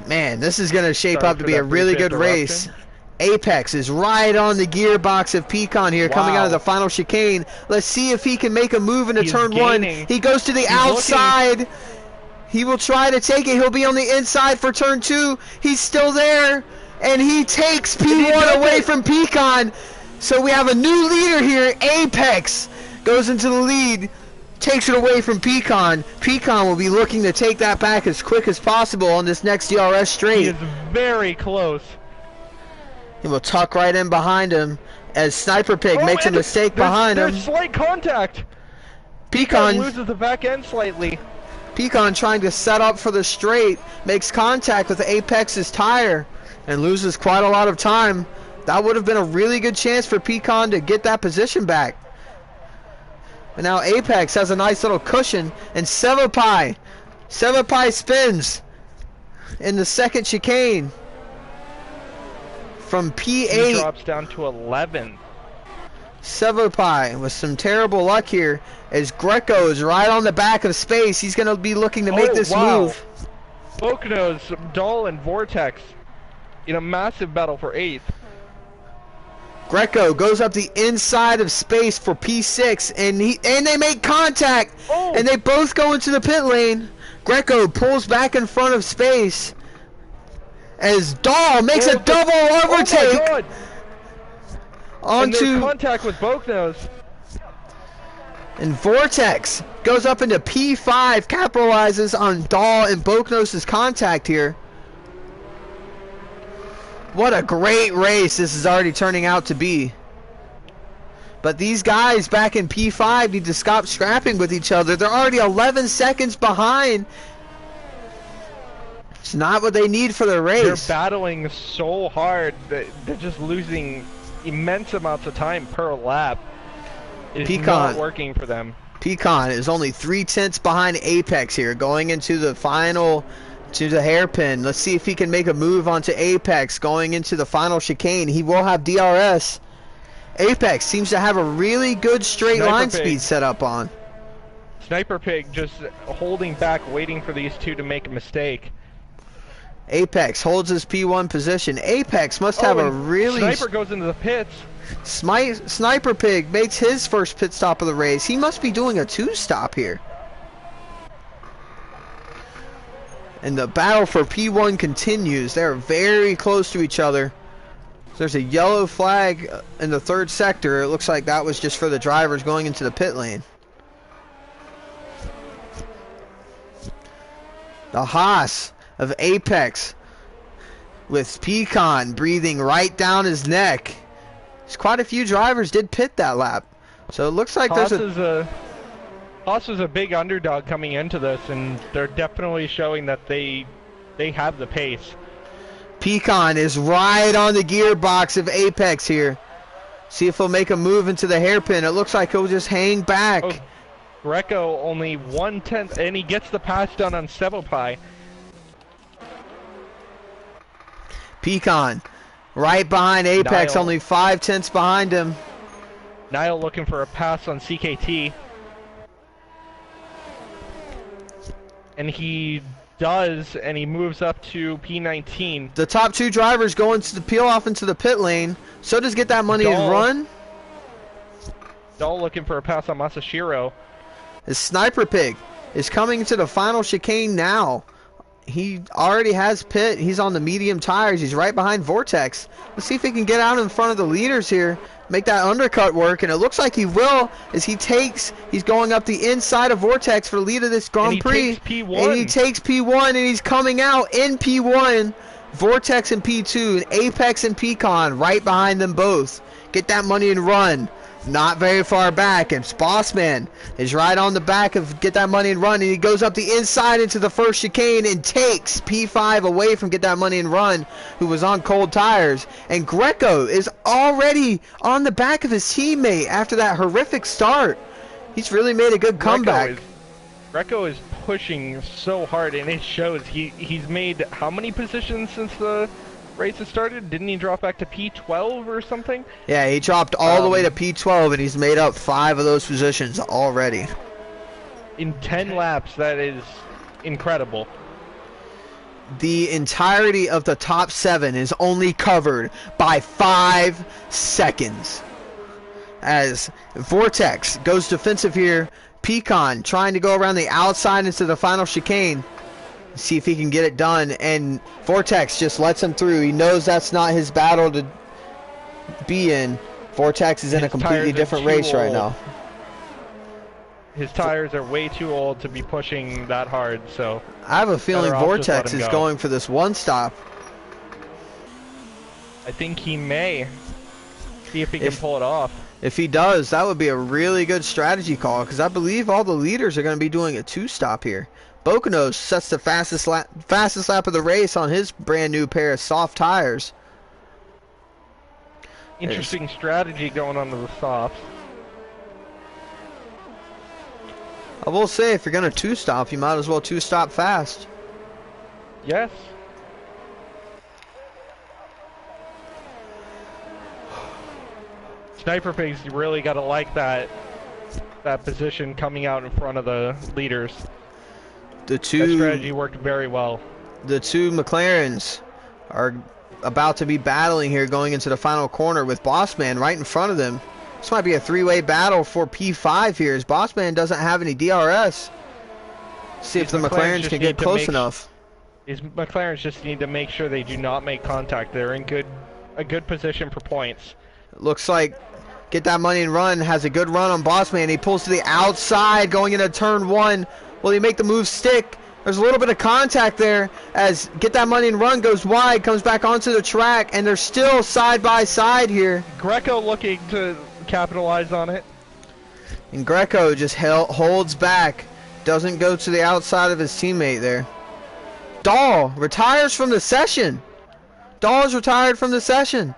[SPEAKER 1] Man, this is going to shape up to be a really good race. Apex is right on the gearbox of Pecan here, coming out of the final chicane. Let's see if he can make a move into turn 1. He goes to the outside. He will try to take it. He'll be on the inside for turn 2. He's still there. And he takes P1 away from Pecan. So we have a new leader here. Apex goes into the lead. Takes it away from Pecan. Pecan will be looking to take that back as quick as possible on this next DRS straight.
[SPEAKER 3] He is very close.
[SPEAKER 1] He will tuck right in behind him as Sniper Pig makes a mistake behind him.
[SPEAKER 3] There's slight contact.
[SPEAKER 1] Pecan
[SPEAKER 3] loses the back end slightly.
[SPEAKER 1] Pecan trying to set up for the straight makes contact with Apex's tire and loses quite a lot of time. That would have been a really good chance for Pecan to get that position back. But now Apex has a nice little cushion, and Sevapai spins in the second chicane. From P8.
[SPEAKER 3] He drops down to 11th.
[SPEAKER 1] Sevapai with some terrible luck here as Greco is right on the back of space. He's going to be looking to make this move.
[SPEAKER 3] Boconos, Dahl, and Vortex in a massive battle for 8th.
[SPEAKER 1] Greco goes up the inside of space for P6 and they make contact and they both go into the pit lane. Greco pulls back in front of space as Dahl makes a double overtake.
[SPEAKER 3] Oh onto contact with Boconos.
[SPEAKER 1] And Vortex goes up into P5, capitalizes on Dahl and Boconos' contact here. What a great race this is already turning out to be. But these guys back in P5 need to stop scrapping with each other. They're already 11 seconds behind. It's not what they need for the race.
[SPEAKER 3] They're battling so hard that they're just losing immense amounts of time per lap. It's not working for them.
[SPEAKER 1] Pecan is only 3/10 behind Apex here, going into the final, to the hairpin. Let's see if he can make a move onto Apex going into the final chicane. He will have DRS. Apex seems to have a really good straight line speed set up on.
[SPEAKER 3] Sniper Pig just holding back, waiting for these two to make a mistake.
[SPEAKER 1] Apex holds his P1 position. Apex must have a really...
[SPEAKER 3] Sniper goes into the pits.
[SPEAKER 1] Sniper Pig makes his first pit stop of the race. He must be doing a 2-stop here. And the battle for P1 continues. They're very close to each other. There's a yellow flag in the third sector. It looks like that was just for the drivers going into the pit lane. The Haas of Apex with Pecan breathing right down his neck. There's quite a few drivers did pit that lap. So it looks like
[SPEAKER 3] Haas is a big underdog coming into this, and they're definitely showing that they have the pace.
[SPEAKER 1] Pecan is right on the gearbox of Apex here. See if he'll make a move into the hairpin. It looks like he'll just hang back.
[SPEAKER 3] Oh, Greco only 1/10, and he gets the pass done on Sevopai.
[SPEAKER 1] Pecan right behind Apex,
[SPEAKER 3] Niall.
[SPEAKER 1] only 5/10 behind him.
[SPEAKER 3] Niall looking for a pass on CKT. And he does, and he moves up to P19.
[SPEAKER 1] The top two drivers go into the peel off into the pit lane. So does Get That Money and Run.
[SPEAKER 3] Dahl looking for a pass on Masashiro.
[SPEAKER 1] The Sniper Pig is coming to the final chicane now. he already has pit. He's on the medium tires. He's right behind Vortex. Let's see if he can get out in front of the leaders here, make that undercut work, and it looks like he will as he's going up the inside of Vortex for the lead of this Grand Prix. And he takes P1, and he's coming out in P1. Vortex in P2, and Apex and Pecan right behind them both. Get that money and run. Not very far back, and Bossman is right on the back of Get That Money and Run, and he goes up the inside into the first chicane and takes P5 away from Get That Money and Run, who was on cold tires. And Greco is already on the back of his teammate after that horrific start. He's really made a good comeback.
[SPEAKER 3] Greco is pushing so hard, and it shows. He's made how many positions since the race has started? Didn't he drop back to P12 or something?
[SPEAKER 1] Yeah, he dropped all the way to P12, and he's made up 5 of those positions already.
[SPEAKER 3] In 10 laps, that is incredible.
[SPEAKER 1] The entirety of the top 7 is only covered by 5 seconds. As Vortex goes defensive here, Pecan trying to go around the outside into the final chicane. See if he can get it done, and Vortex just lets him through. He knows that's not his battle to be in. Vortex is in a completely different race right now.
[SPEAKER 3] His tires are way too old to be pushing that hard, so
[SPEAKER 1] I have a feeling Vortex is going for this one stop.
[SPEAKER 3] I think he may. See if he can pull it off.
[SPEAKER 1] If he does, that would be a really good strategy call, because I believe all the leaders are going to be doing a 2-stop here. Boconos sets the fastest lap of the race on his brand new pair of soft tires.
[SPEAKER 3] Interesting strategy going on to the softs.
[SPEAKER 1] I will say, if you're going to 2-stop, you might as well 2-stop fast.
[SPEAKER 3] Yes. Sniper Pigs really got to like that position coming out in front of the leaders. That strategy worked very well.
[SPEAKER 1] The 2 McLarens are about to be battling here going into the final corner with Bossman right in front of them. This might be a 3-way battle for P5 here as Bossman doesn't have any DRS. See if the McLarens can get close enough.
[SPEAKER 3] His McLarens just need to make sure they do not make contact. They're in a good position for points.
[SPEAKER 1] Looks like Get That Money and Run has a good run on Bossman. He pulls to the outside going into turn 1. Will he make the move stick? There's a little bit of contact there as Get That Money and Run goes wide, comes back onto the track, and they're still side by side here.
[SPEAKER 3] Greco looking to capitalize on it.
[SPEAKER 1] And Greco just holds back, doesn't go to the outside of his teammate there. Dahl retires from the session. Dahl is retired from the session.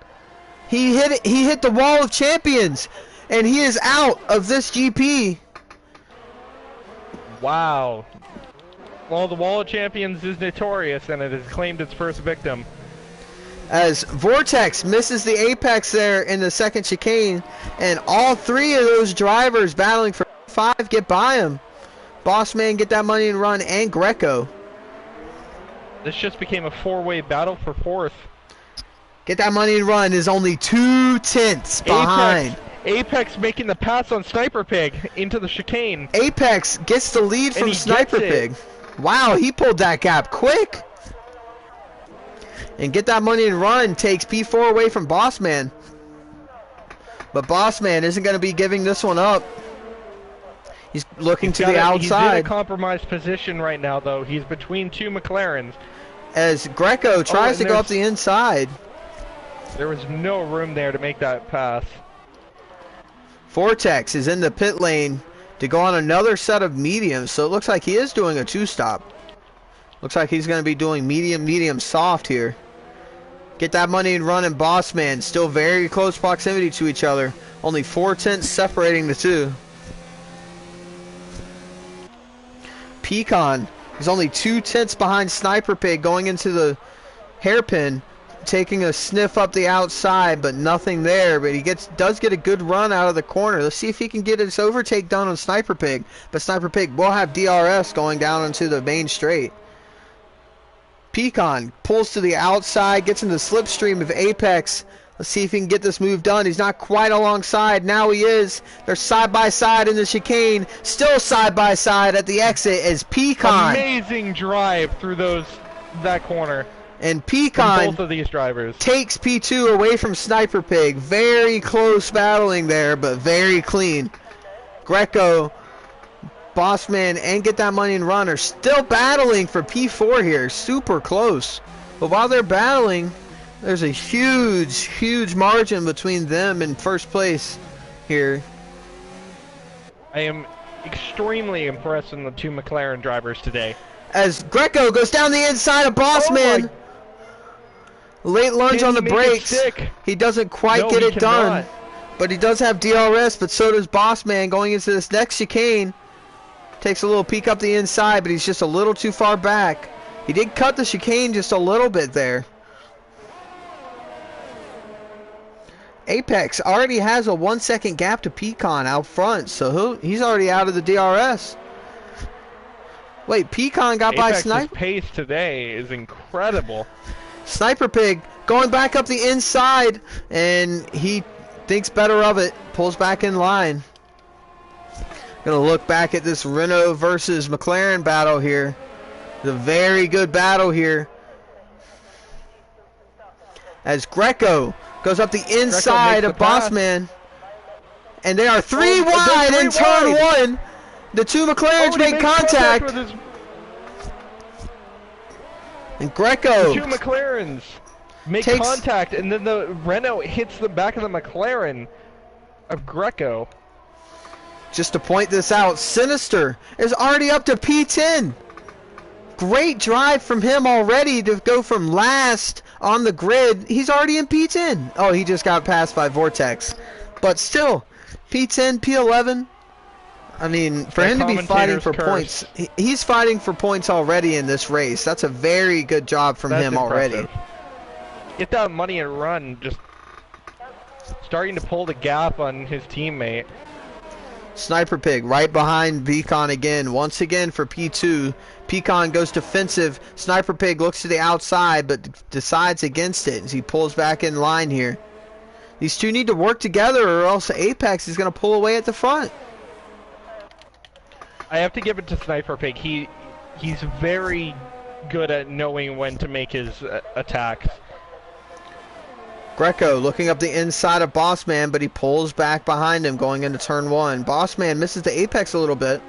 [SPEAKER 1] He hit the wall of champions, and he is out of this GP.
[SPEAKER 3] Wow. Well, the Wall of Champions is notorious, and it has claimed its first victim.
[SPEAKER 1] As Vortex misses the apex there in the second chicane, and all 3 of those drivers battling for 5 get by him. Bossman, Get That Money and Run, and Greco.
[SPEAKER 3] This just became a 4-way battle for 4th.
[SPEAKER 1] Get That Money and Run is only 2 tenths behind.
[SPEAKER 3] Apex making the pass on Sniper Pig into the chicane.
[SPEAKER 1] Apex gets the lead from Sniper Pig. Wow, he pulled that gap quick. And Get That Money and Run takes P4 away from Bossman. But Bossman isn't going to be giving this one up. He's looking to the outside.
[SPEAKER 3] He's in a compromised position right now, though. He's between 2 McLarens.
[SPEAKER 1] As Greco tries to go up the inside.
[SPEAKER 3] There was no room there to make that pass.
[SPEAKER 1] Vortex is in the pit lane to go on another set of mediums, so it looks like he is doing a 2-stop. Looks like he's going to be doing medium, soft here. Get That Money and Run and Bossman still very close proximity to each other. Only 4 tenths separating the 2. Pecan is only 2 tenths behind Sniper Pig going into the hairpin. Taking a sniff up the outside, but nothing there. But he does get a good run out of the corner. Let's see if he can get his overtake done on Sniper Pig. But Sniper Pig will have DRS going down into the main straight. Pecan pulls to the outside, gets in the slipstream of Apex. Let's see if he can get this move done. He's not quite alongside. Now he is. They're side by side in the chicane. Still side by side at the exit as Pecan.
[SPEAKER 3] Amazing drive through that corner.
[SPEAKER 1] And Pecan
[SPEAKER 3] both of these drivers
[SPEAKER 1] takes P2 away from Sniper Pig. Very close battling there, but very clean. Greco, Bossman, and Get That Money and Run are still battling for P4 here. Super close. But while they're battling, there's a huge margin between them and first place here.
[SPEAKER 3] I am extremely impressed in the two McLaren drivers today.
[SPEAKER 1] As Greco goes down the inside of Bossman. Late lunge on the brakes. He doesn't quite get it done. But he does have DRS, but so does Bossman going into this next chicane. Takes a little peek up the inside, but he's just a little too far back. He did cut the chicane just a little bit there. Apex already has a 1 second gap to Pecan out front, so he's already out of the DRS. Wait, Pecan got by Sniper.
[SPEAKER 3] Apex's pace today is incredible.
[SPEAKER 1] Sniper Pig going back up the inside, and he thinks better of it. Pulls back in line. Gonna look back at this Renault versus McLaren battle here. It's a very good battle here. As Greco goes up the inside of Bossman. And they are three wide in turn one. The two McLarens make contact. And Greco.
[SPEAKER 3] The two McLarens make contact, and then the Renault hits the back of the McLaren of Greco.
[SPEAKER 1] Just to point this out, Sinister is already up to P10. Great drive from him already to go from last on the grid. He's already in P10. Oh, he just got passed by Vortex. But still, P10, P11. I mean, for him to be fighting for points, he's fighting for points already in this race. That's a very good job from him already.
[SPEAKER 3] Get that money and run, just starting to pull the gap on his teammate.
[SPEAKER 1] Sniper Pig right behind Pecan again. Once again for P2. Pecan goes defensive. Sniper Pig looks to the outside but decides against it as he pulls back in line here. These two need to work together or else Apex is going to pull away at the front.
[SPEAKER 3] I have to give it to Sniper Pig. He's very good at knowing when to make his attacks.
[SPEAKER 1] Greco looking up the inside of Bossman, but he pulls back behind him going into turn one. Bossman misses the apex a little bit.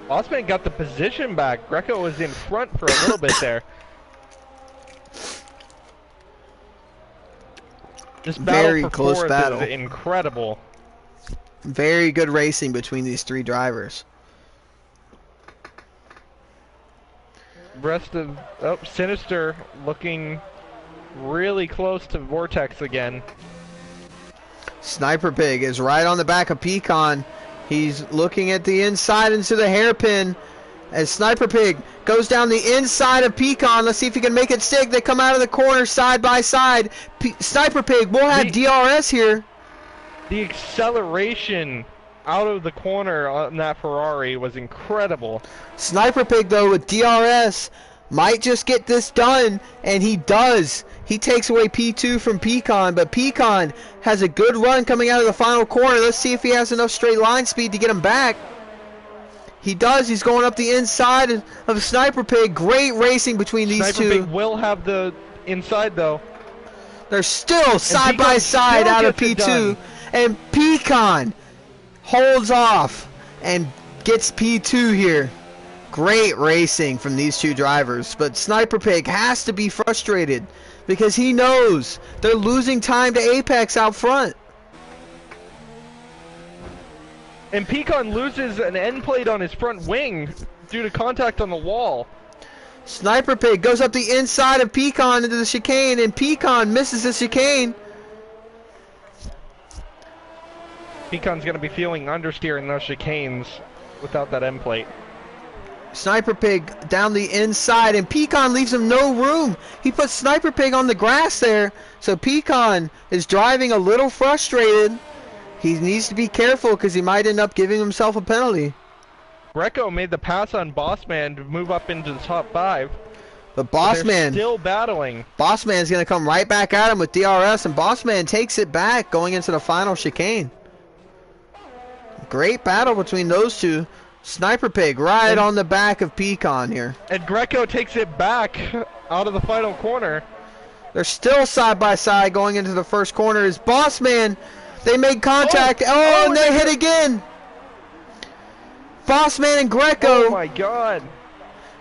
[SPEAKER 3] Bossman got the position back. Greco was in front for a little bit there. This
[SPEAKER 1] very
[SPEAKER 3] battle for
[SPEAKER 1] close
[SPEAKER 3] fourth
[SPEAKER 1] battle.
[SPEAKER 3] is incredible.
[SPEAKER 1] Very good racing between these three drivers.
[SPEAKER 3] Rest of Sinister looking really close to Vortex again.
[SPEAKER 1] Sniper Pig is right on the back of Pecan. He's looking at the inside into the hairpin as Sniper Pig goes down the inside of Pecan. Let's see if he can make it stick. They come out of the corner side by side. Sniper Pig will have DRS here.
[SPEAKER 3] The acceleration out of the corner on that Ferrari was incredible.
[SPEAKER 1] Sniper Pig, though, with DRS, might just get this done, and he does. He takes away P2 from Pecan, but Pecan has a good run coming out of the final corner. Let's see if he has enough straight line speed to get him back. He does. He's going up the inside of Sniper Pig. Great racing between these two.
[SPEAKER 3] Sniper Pig will have the inside, though.
[SPEAKER 1] They're still side by side out of P2, and Pecan holds off and gets P2 here. Great racing from these two drivers, but Sniper Pig has to be frustrated because he knows they're losing time to Apex out front.
[SPEAKER 3] And Pecan loses an end plate on his front wing due to contact on the wall.
[SPEAKER 1] Sniper Pig goes up the inside of Pecan into the chicane, and Pecan misses the chicane.
[SPEAKER 3] Pecan's going to be feeling understeer in those chicanes without that end plate.
[SPEAKER 1] Sniper Pig down the inside, and Pecan leaves him no room. He puts Sniper Pig on the grass there, so Pecan is driving a little frustrated. He needs to be careful because he might end up giving himself a penalty.
[SPEAKER 3] Greco made the pass on Bossman to move up into the top 5.
[SPEAKER 1] But Bossman
[SPEAKER 3] still battling.
[SPEAKER 1] Bossman's gonna come right back at him with DRS, and Bossman takes it back going into the final chicane. Great battle between those two. Sniper Pig right on the back of Pecan here.
[SPEAKER 3] And Greco takes it back out of the final corner.
[SPEAKER 1] They're still side by side going into the first corner. Is Bossman? They made contact. And they hit again. Bossman and Greco.
[SPEAKER 3] Oh my God.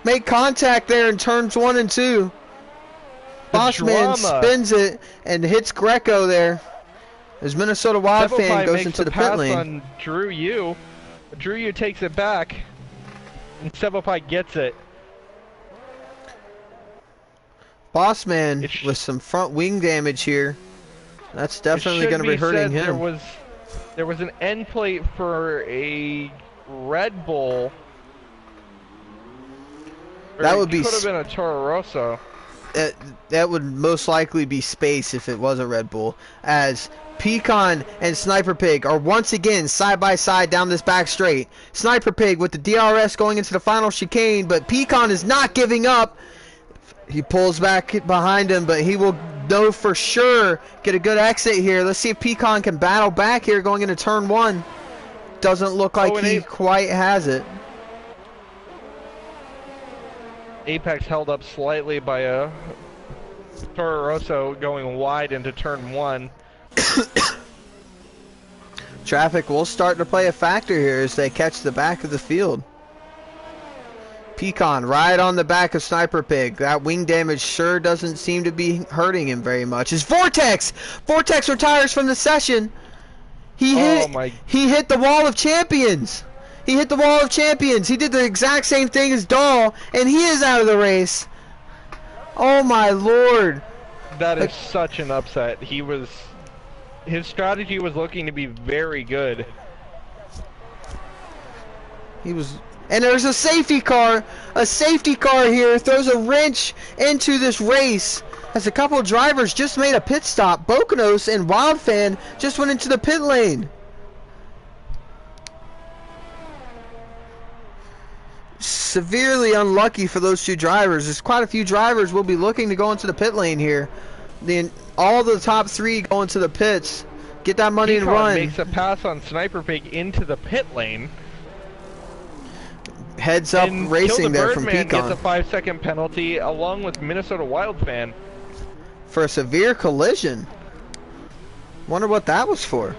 [SPEAKER 1] Make contact there in turns 1 and 2. Bossman spins it and hits Greco there. As Minnesota Wild fan goes into the pit lane.
[SPEAKER 3] On Drew Yu. Drew Yu takes it back. And Sevopai gets it.
[SPEAKER 1] Bossman with some front wing damage here. That's definitely going to be hurting him.
[SPEAKER 3] There was an end plate for a Red Bull.
[SPEAKER 1] That would be
[SPEAKER 3] could have been a Toro Rosso.
[SPEAKER 1] That would most likely be space if it was a Red Bull. As Pecan and Sniper Pig are once again side by side down this back straight. Sniper Pig with the DRS going into the final chicane, but Pecan is not giving up. He pulls back behind him, but he will know for sure get a good exit here. Let's see if Pecan can battle back here going into turn 1. Doesn't look like he quite has it.
[SPEAKER 3] Apex held up slightly by a Toro Rosso going wide into turn 1.
[SPEAKER 1] Traffic will start to play a factor here as they catch the back of the field. Pecan right on the back of Sniper Pig. That wing damage sure doesn't seem to be hurting him very much. It's Vortex! Vortex retires from the session. He hit the wall of champions. He hit the wall of champions. He did the exact same thing as Dahl, and he is out of the race. Oh my lord.
[SPEAKER 3] That is such an upset. His strategy was looking to be very good.
[SPEAKER 1] And there's a safety car. A safety car here throws a wrench into this race as a couple of drivers just made a pit stop. Bokanos and Wildfan just went into the pit lane. Severely unlucky for those two drivers. There's quite a few drivers will be looking to go into the pit lane here. All the top 3 go into the pits. Get that money and run.
[SPEAKER 3] Makes a pass on Sniper Pig into the pit lane.
[SPEAKER 1] Heads up racing there from Pecan.
[SPEAKER 3] Gets a 5-second penalty along with Minnesota Wildfan.
[SPEAKER 1] For a severe collision. Wonder what that was for.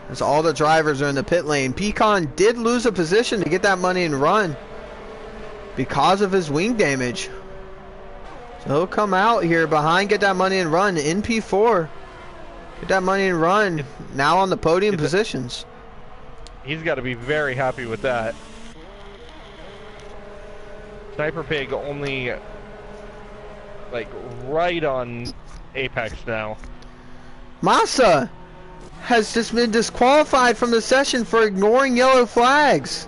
[SPEAKER 1] As all the drivers are in the pit lane. Pecan did lose a position to get that money and run because of his wing damage. So he'll come out here behind, get that money and run in P4. Get that money and run. Now on the podium positions.
[SPEAKER 3] He's got to be very happy with that. Sniper Pig only like right on Apex now.
[SPEAKER 1] Massa has just been disqualified from the session for ignoring yellow flags.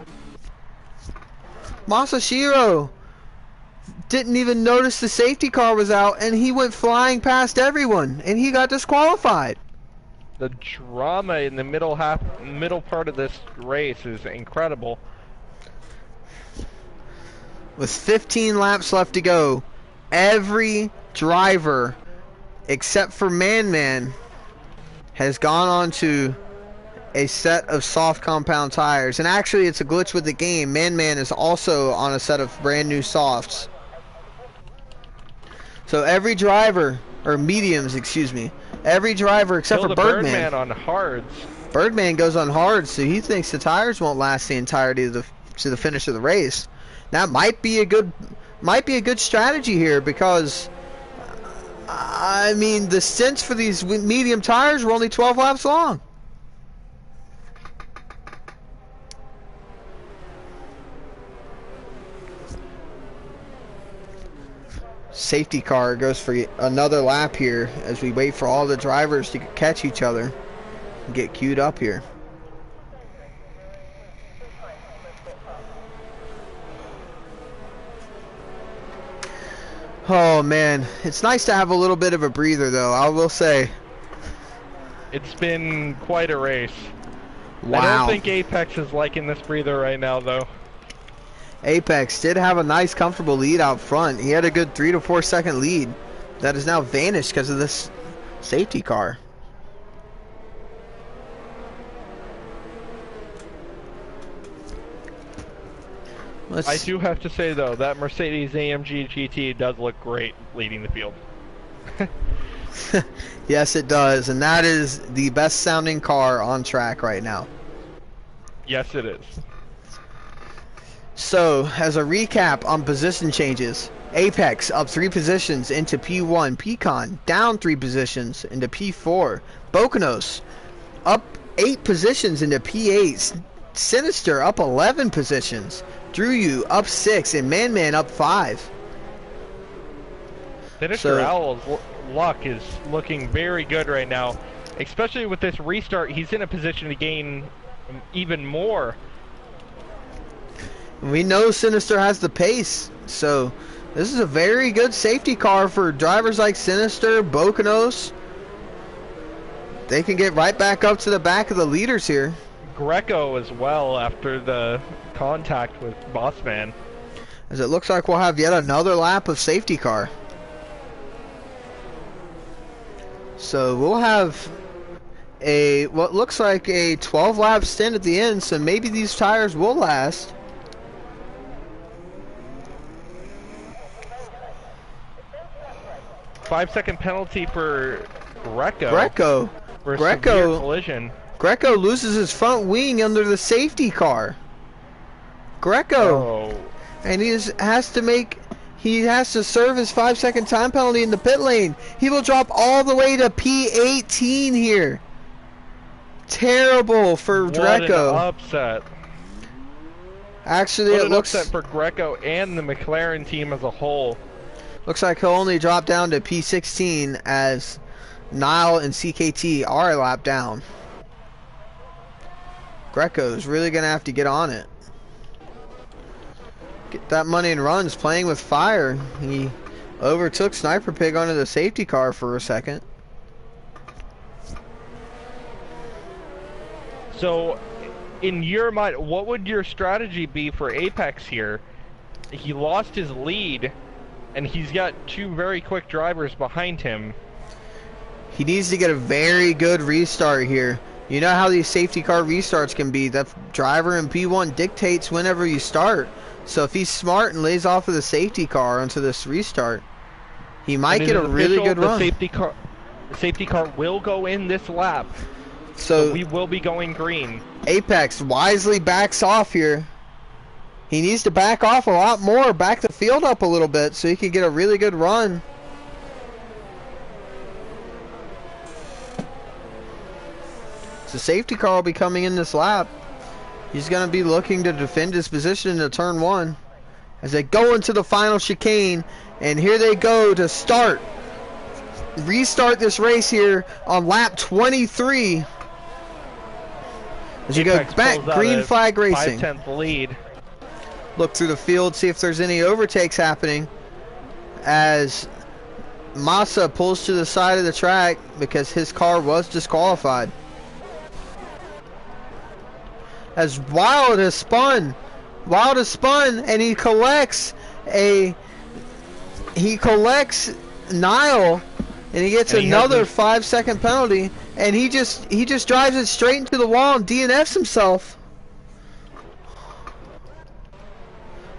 [SPEAKER 1] Masashiro didn't even notice the safety car was out, and he went flying past everyone, and he got disqualified.
[SPEAKER 3] The drama in the middle part of this race is incredible.
[SPEAKER 1] With 15 laps left to go, every driver except for Man has gone on to a set of soft compound tires. And actually it's a glitch with the game. Man is also on a set of brand new softs. So every driver, or mediums, excuse me, every driver except for Birdman
[SPEAKER 3] on hards.
[SPEAKER 1] Birdman goes on hards, so he thinks the tires won't last the entirety of the finish of the race. That might be a good strategy here, because I mean the stints for these medium tires were only 12 laps long. Safety car goes for another lap here as we wait for all the drivers to catch each other and get queued up here. Oh man, it's nice to have a little bit of a breather though, I will say.
[SPEAKER 3] It's been quite a race.
[SPEAKER 1] Wow.
[SPEAKER 3] I don't think Apex is liking this breather right now though.
[SPEAKER 1] Apex did have a nice, comfortable lead out front. He had a good 3 to 4 second lead that has now vanished because of this safety car.
[SPEAKER 3] I do have to say though, that Mercedes AMG GT does look great leading the field.
[SPEAKER 1] Yes, it does, and that is the best sounding car on track right now.
[SPEAKER 3] Yes, it is.
[SPEAKER 1] So, as a recap on position changes, Apex up 3 positions into P1, Pecan down 3 positions into P4, Bokanos up 8 positions into P8, Sinister up 11 positions, Drew up 6, and Man up 5.
[SPEAKER 3] Sinister Owl's luck is looking very good right now, especially with this restart. He's in a position to gain even more.
[SPEAKER 1] We know Sinister has the pace, so this is a very good safety car for drivers like Sinister, Bokanos. They can get right back up to the back of the leaders here.
[SPEAKER 3] Greco as well after the contact with Bossman.
[SPEAKER 1] As it looks like we'll have yet another lap of safety car. So we'll have what looks like a 12 lap stint at the end, so maybe these tires will last.
[SPEAKER 3] Five-second penalty for Greco. For a severe collision.
[SPEAKER 1] Greco loses his front wing under the safety car. Greco.
[SPEAKER 3] Oh.
[SPEAKER 1] And he has to serve his 5-second time penalty in the pit lane. He will drop all the way to P18 here. Terrible for Greco.
[SPEAKER 3] What an upset.
[SPEAKER 1] Actually,
[SPEAKER 3] what
[SPEAKER 1] it looks
[SPEAKER 3] upset for Greco and the McLaren team as a whole.
[SPEAKER 1] Looks like he'll only drop down to P16 as Nile and CKT are a lap down. Greco's really going to have to get on it. Get that money and runs, playing with fire. He overtook Sniper Pig onto the safety car for a second.
[SPEAKER 3] So, in your mind, what would your strategy be for Apex here? He lost his lead, and he's got 2 very quick drivers behind him.
[SPEAKER 1] He needs to get a very good restart here. You know how these safety car restarts can be. That driver in P1 dictates whenever you start. So if he's smart and lays off of the safety car onto this restart, he might get a really good run.
[SPEAKER 3] The safety car will go in this lap. So we will be going green.
[SPEAKER 1] Apex wisely backs off here. He needs to back off a lot more, back the field up a little bit so he can get a really good run. So safety car will be coming in this lap. He's going to be looking to defend his position into turn 1 as they go into the final chicane, and here they go to restart this race here on lap 23. As you go back, green flag racing.
[SPEAKER 3] 5/10 lead.
[SPEAKER 1] Look through the field, see if there's any overtakes happening as Massa pulls to the side of the track because his car was disqualified. As Wild has spun, and he collects Nile, and he gets another 5-second penalty, and he just drives it straight into the wall and DNFs himself.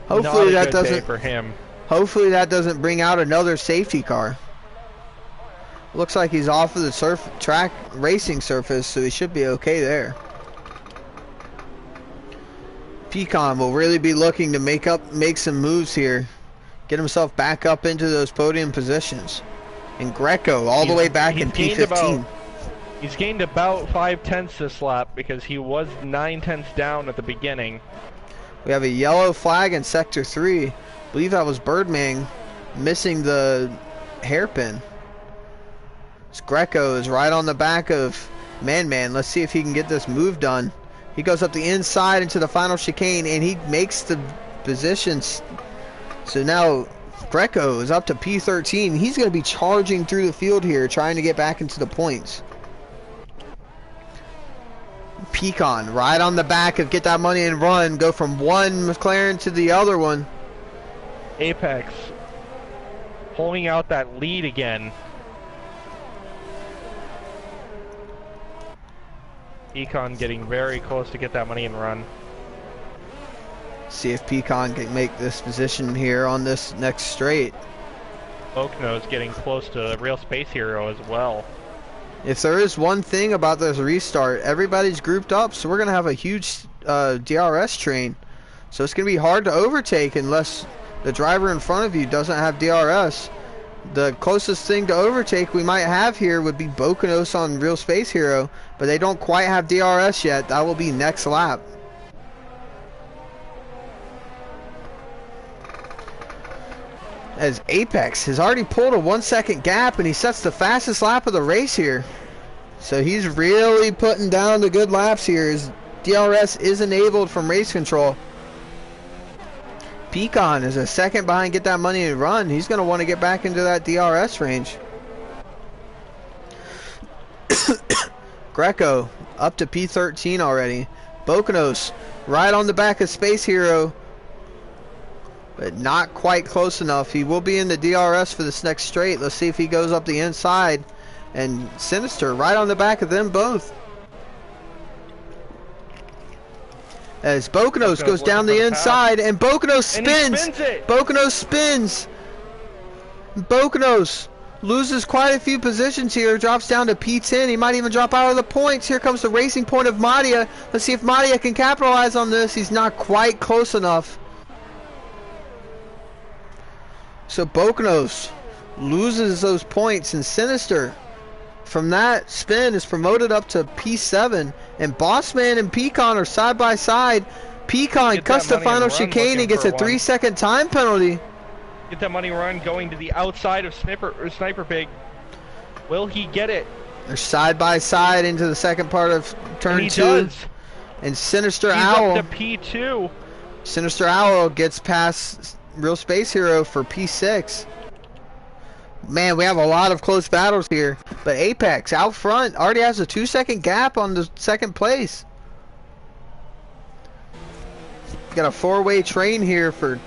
[SPEAKER 1] Hopefully that doesn't
[SPEAKER 3] for him.
[SPEAKER 1] Hopefully that doesn't bring out another safety car. Looks like he's off of the track racing surface, so he should be okay there. Pecan will really be looking to make some moves here, get himself back up into those podium positions. And Greco all the way back in P15.
[SPEAKER 3] He's gained about 5/10 this lap because he was 9/10 down at the beginning.
[SPEAKER 1] We have a yellow flag in Sector 3. I believe that was Birdman missing the hairpin. Greco is right on the back of Man. Let's see if he can get this move done. He goes up the inside into the final chicane, and he makes the positions. So now Greco is up to P13. He's going to be charging through the field here, trying to get back into the points. Pecan right on the back of Get That Money and Run. Go from one McLaren to the other one.
[SPEAKER 3] Apex pulling out that lead again. Pecan getting very close to Get That Money and Run.
[SPEAKER 1] See if Pecan can make this position here on this next straight.
[SPEAKER 3] Okno's getting close to Real Space Hero as well.
[SPEAKER 1] If there is one thing about this restart, everybody's grouped up, so we're going to have a huge DRS train. So it's going to be hard to overtake unless the driver in front of you doesn't have DRS. The closest thing to overtake we might have here would be Bokanos on Real Space Hero, but they don't quite have DRS yet. That will be next lap. As Apex has already pulled a 1 second gap and he sets the fastest lap of the race here. So he's really putting down the good laps here. His DRS is enabled from race control. Pecan is a second behind Get That Money and Run. He's going to want to get back into that DRS range. Greco up to P13 already. Bokanos right on the back of Space Hero, but not quite close enough. He will be in the DRS for this next straight. Let's see if he goes up the inside. And Sinister right on the back of them both. As Bokanos goes down the inside, and Bokanos spins. Bokanos spins. Bokanos loses quite a few positions here, drops down to P10. He might even drop out of the points. Here comes the racing point of Madia. Let's see if Madia can capitalize on this. He's not quite close enough. So Bokanos loses those points, and Sinister from that spin is promoted up to P7, and Bossman and Pecan are side by side. Pecan cuts the final chicane and gets a 3 second time penalty.
[SPEAKER 3] Get That Money Run going to the outside of Sniper Pig. Will he get it?
[SPEAKER 1] They're side by side into the second part of turn 2.
[SPEAKER 3] Does.
[SPEAKER 1] And Sinister
[SPEAKER 3] He's
[SPEAKER 1] Owl.
[SPEAKER 3] up to P2.
[SPEAKER 1] Sinister Owl gets past Real Space Hero for P6. Man, we have a lot of close battles here. But Apex out front already has a 2 second gap on the second place. Got a 4-way train here for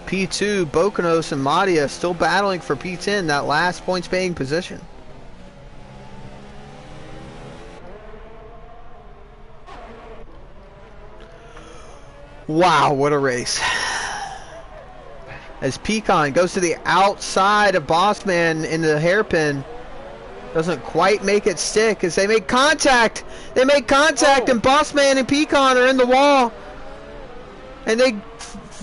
[SPEAKER 1] P2. Bokanos and Madia still battling for P10, that last points paying position. Wow, what a race. As Pecan goes to the outside of Bossman in the hairpin. Doesn't quite make it stick as they make contact. They make contact, and Bossman and Pecan are in the wall. And they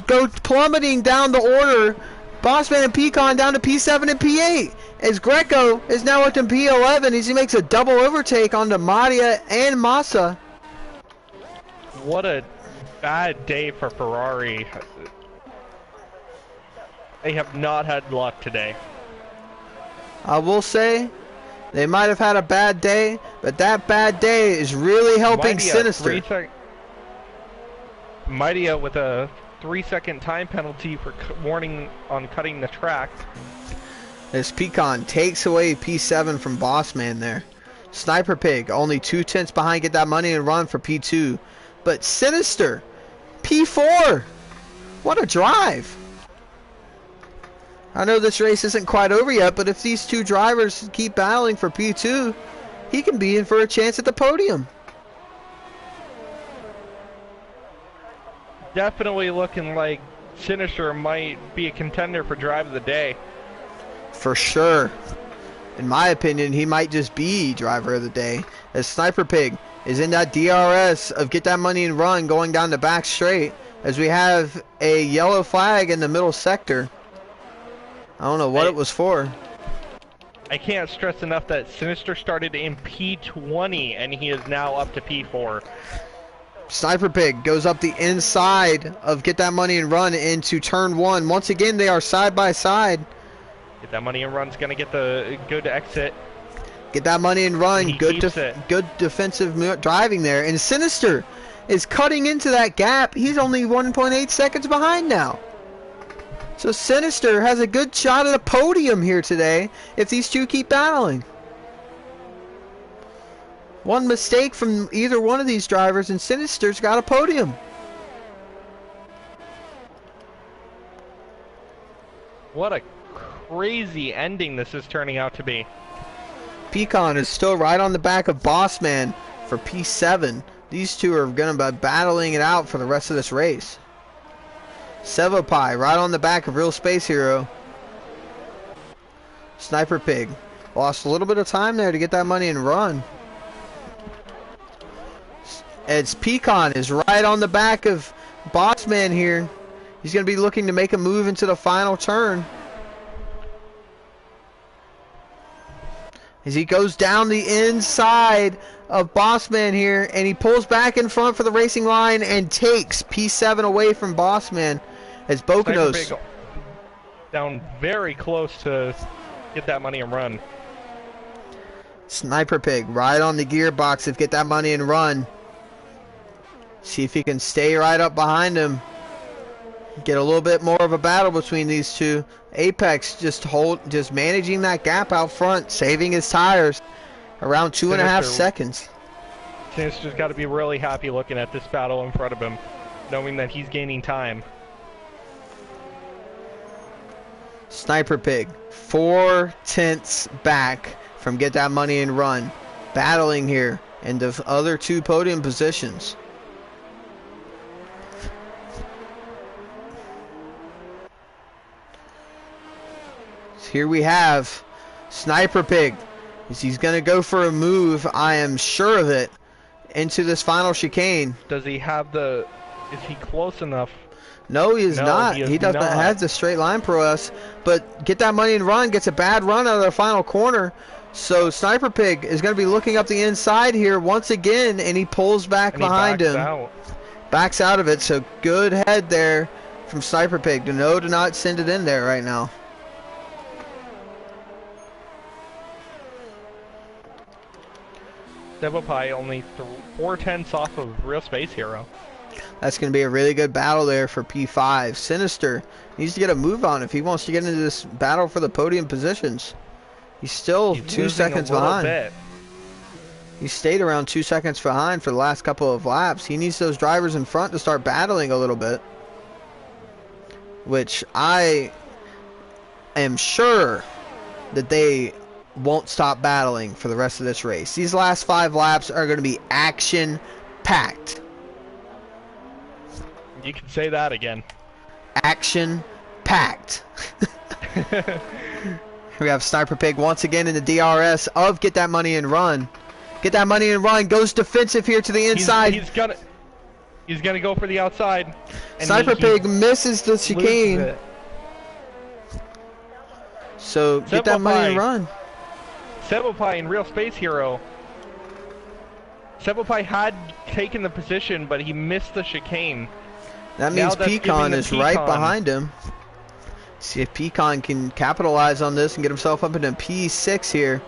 [SPEAKER 1] go plummeting down the order. Bossman and Pecan down to P7 and P8. As Greco is now up to P11 as he makes a double overtake onto Madia and Massa.
[SPEAKER 3] What a bad day for Ferrari. They have not had luck today.
[SPEAKER 1] I will say, they might have had a bad day, but that bad day is really helping Sinister.
[SPEAKER 3] Madia with a 3 second time penalty for warning on cutting the track.
[SPEAKER 1] As Pecan takes away P7 from Bossman there. Sniper Pig only 2 tenths behind Get That Money and Run for P2. But Sinister, P4. What a drive. I know this race isn't quite over yet, but if these two drivers keep battling for P2, he can be in for a chance at the podium.
[SPEAKER 3] Definitely looking like Sinister might be a contender for drive of the day.
[SPEAKER 1] For sure. In my opinion, he might just be driver of the day, as Sniper Pig is in that DRS of Get That Money and Run going down the back straight, as we have a yellow flag in the middle sector. I don't know what it was for.
[SPEAKER 3] I can't stress enough that Sinister started in P20 and he is now up to P4.
[SPEAKER 1] Sniper Pig goes up the inside of Get That Money and Run into turn 1. Once again, they are side by side.
[SPEAKER 3] Get That Money and Run's gonna get the good exit.
[SPEAKER 1] Get That Money and Run. Good defensive driving there. And Sinister is cutting into that gap. He's only 1.8 seconds behind now. So Sinister has a good shot at a podium here today if these two keep battling. One mistake from either one of these drivers and Sinister's got a podium.
[SPEAKER 3] What a crazy ending this is turning out to be.
[SPEAKER 1] Pecan is still right on the back of Bossman for P7. These two are going to be battling it out for the rest of this race. Sevopai right on the back of Real Space Hero. Sniper Pig lost a little bit of time there to get that money and run. It's Pecan is right on the back of Bossman here. He's going to be looking to make a move into the final turn. As he goes down the inside of Bossman here, and he pulls back in front for the racing line and takes P7 away from Bossman as Bocanos
[SPEAKER 3] down very close to get that money and run.
[SPEAKER 1] Sniper Pig right on the gearbox to get that money and run. See if he can stay right up behind him. Get a little bit more of a battle between these two. Apex just managing that gap out front, saving his tires around 2.5 seconds.
[SPEAKER 3] Sinister's got to be really happy looking at this battle in front of him, knowing that he's gaining time.
[SPEAKER 1] Sniper Pig 4/10 back from get that money and run, battling here in the other two podium positions. Here we have Sniper Pig. He's going to go for a move, I am sure of it, into this final chicane.
[SPEAKER 3] Does he have the... Is he close enough?
[SPEAKER 1] No, he is not. He doesn't have the straight line prowess. But get that money and run, gets a bad run out of the final corner. So Sniper Pig is going to be looking up the inside here once again, and he pulls back behind him. Backs out of it, so good head there from Sniper Pig to know to not send it in there right now.
[SPEAKER 3] Sevopai only 4/10 off of Real Space Hero.
[SPEAKER 1] That's going to be a really good battle there for P5. Sinister needs to get a move on if he wants to get into this battle for the podium positions. He's still 2 seconds behind. He stayed around 2 seconds behind for the last couple of laps. He needs those drivers in front to start battling a little bit, which I am sure that they won't stop battling for the rest of this race. These last 5 laps are going to be action-packed.
[SPEAKER 3] You can say that again.
[SPEAKER 1] Action-packed. We have Sniper Pig once again in the DRS of Get That Money and Run. Get That Money and Run goes defensive here to the inside.
[SPEAKER 3] He's gonna go for the outside. And
[SPEAKER 1] Sniper Pig misses the chicane. So Get That Money and Run.
[SPEAKER 3] Sevopai in Real Space Hero. Sevopai had taken the position, but he missed the chicane.
[SPEAKER 1] That means Pecan is right behind him. See if Pecan can capitalize on this and get himself up into P6 here,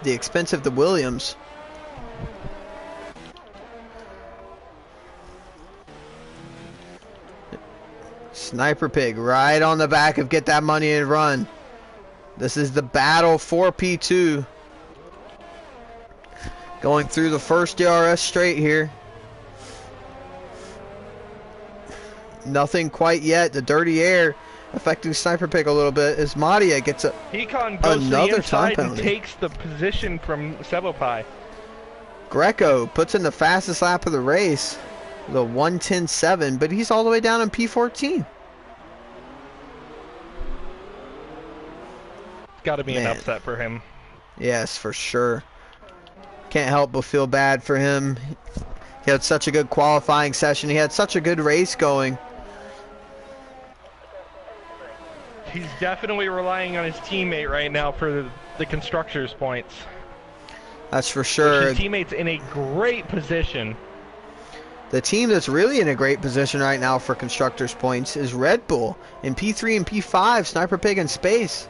[SPEAKER 1] the expense of the Williams. Sniper Pig right on the back of Get That Money and Run. This is the battle for P2. Going through the first DRS straight here. Nothing quite yet. The dirty air affecting Sniper Pig a little bit as Madia gets another time penalty.
[SPEAKER 3] And takes the position from Sevopai.
[SPEAKER 1] Greco puts in the fastest lap of the race, the 1:10.7, but he's all the way down in P14.
[SPEAKER 3] It's got to be an upset for him.
[SPEAKER 1] Yes, for sure. Can't help but feel bad for him. He had such a good qualifying session. He had such a good race going.
[SPEAKER 3] He's definitely relying on his teammate right now for the constructors' points.
[SPEAKER 1] That's for sure.
[SPEAKER 3] His teammate's in a great position.
[SPEAKER 1] The team that's really in a great position right now for constructors' points is Red Bull in P3 and P5. Sniper Pig in Space.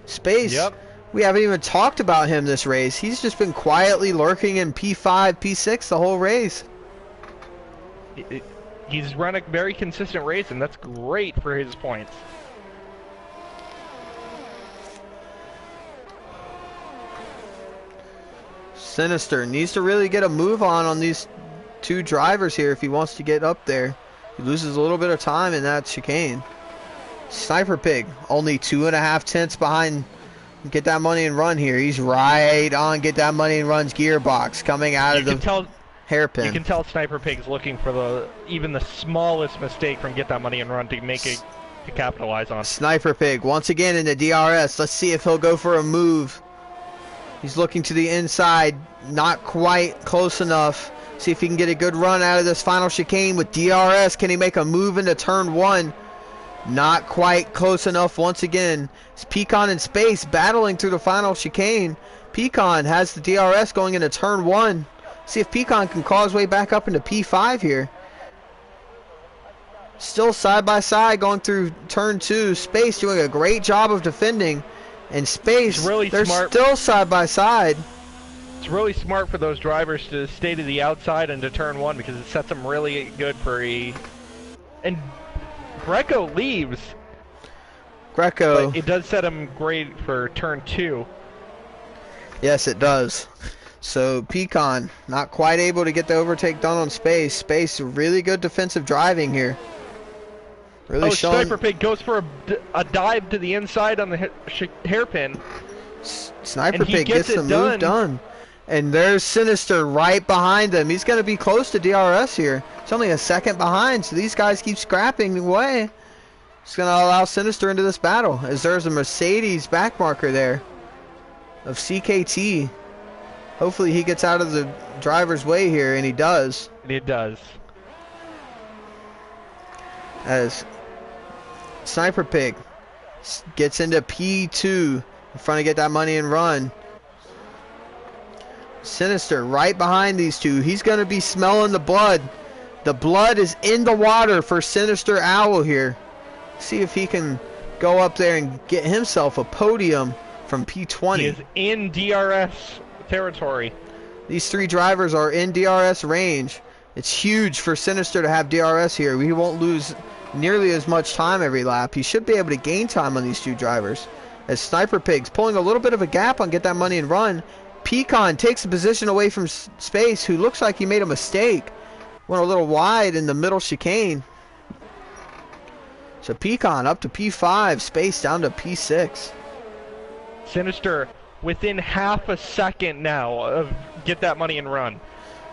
[SPEAKER 3] Yep.
[SPEAKER 1] We haven't even talked about him this race. He's just been quietly lurking in P5, P6 the whole race.
[SPEAKER 3] He's run a very consistent race, and that's great for his points.
[SPEAKER 1] Sinister needs to really get a move on these two drivers here if he wants to get up there. He loses a little bit of time in that chicane. Sniper Pig, only 2.5 tenths behind Get That Money and Run here. He's right on Get That Money and Run's gearbox coming out of the hairpin.
[SPEAKER 3] You can tell Sniper Pig's looking for even the smallest mistake from Get That Money and Run to make it, to capitalize on.
[SPEAKER 1] Sniper Pig once again in the DRS. Let's see if he'll go for a move. He's looking to the inside, not quite close enough. See if he can get a good run out of this final chicane with DRS. Can he make a move into turn 1? Not quite close enough once again. It's Pecan in space battling through the final chicane. Pecan has the DRS going into turn 1. See if Pecan can claw his way back up into P5 here. Still side by side going through turn 2. Space doing a great job of defending. And Space,
[SPEAKER 3] really
[SPEAKER 1] they're
[SPEAKER 3] smart.
[SPEAKER 1] Still side by side.
[SPEAKER 3] It's really smart for those drivers to stay to the outside into turn 1 because it sets them really good for And Greco leaves.
[SPEAKER 1] Greco.
[SPEAKER 3] But it does set him great for turn 2.
[SPEAKER 1] Yes, it does. So Pecan not quite able to get the overtake done on Space. Space really good defensive driving here. Really showing.
[SPEAKER 3] Sniper Pig goes for a dive to the inside on the hairpin.
[SPEAKER 1] Sniper Pig gets the move done. And there's Sinister right behind him. He's going to be close to DRS here. It's only a second behind, so these guys keep scrapping away. It's going to allow Sinister into this battle, as there's a Mercedes back marker there of CKT. Hopefully he gets out of the driver's way here, and he does.
[SPEAKER 3] He does.
[SPEAKER 1] As Sniper Pig gets into P2 in front of Get That Money and Run. Sinister right behind these two. He's going to be smelling the blood. The blood is in the water for Sinister Owl here. See if he can go up there and get himself a podium from P20.
[SPEAKER 3] He is in DRS territory.
[SPEAKER 1] These three drivers are in DRS range. It's huge for Sinister to have DRS here. He won't lose nearly as much time every lap. He should be able to gain time on these two drivers. As Sniper Pig's pulling a little bit of a gap on Get That Money and Run. Pecan takes the position away from Space, who looks like he made a mistake. Went a little wide in the middle chicane. So Pecan up to P5, Space down to P6.
[SPEAKER 3] Sinister within half a second now of Get That Money and Run.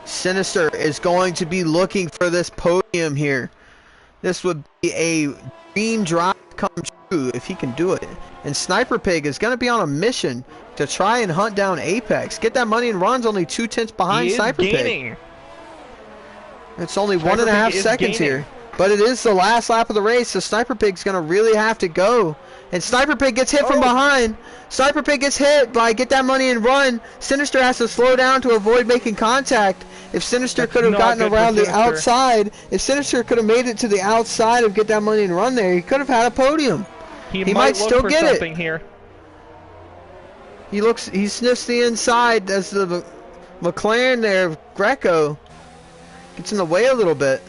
[SPEAKER 1] Sinister is going to be looking for this podium here. This would be a dream drive come true if he can do it. And Sniper Pig is going to be on a mission to try and hunt down Apex. Get That Money and Run's only 2 tenths behind Sniper Pig. It's only 1.5 seconds here. But it is the last lap of the race, so Sniper Pig's going to really have to go. And Sniper Pig gets hit from behind. Sniper Pig gets hit by Get That Money and Run. Sinister has to slow down to avoid making contact. If Sinister could have gotten around the outside, if Sinister could have made it to the outside of Get That Money and Run there, he could have had a podium.
[SPEAKER 3] He might still get it. Here.
[SPEAKER 1] He sniffs the inside as the McLaren there, Greco, gets in the way a little bit.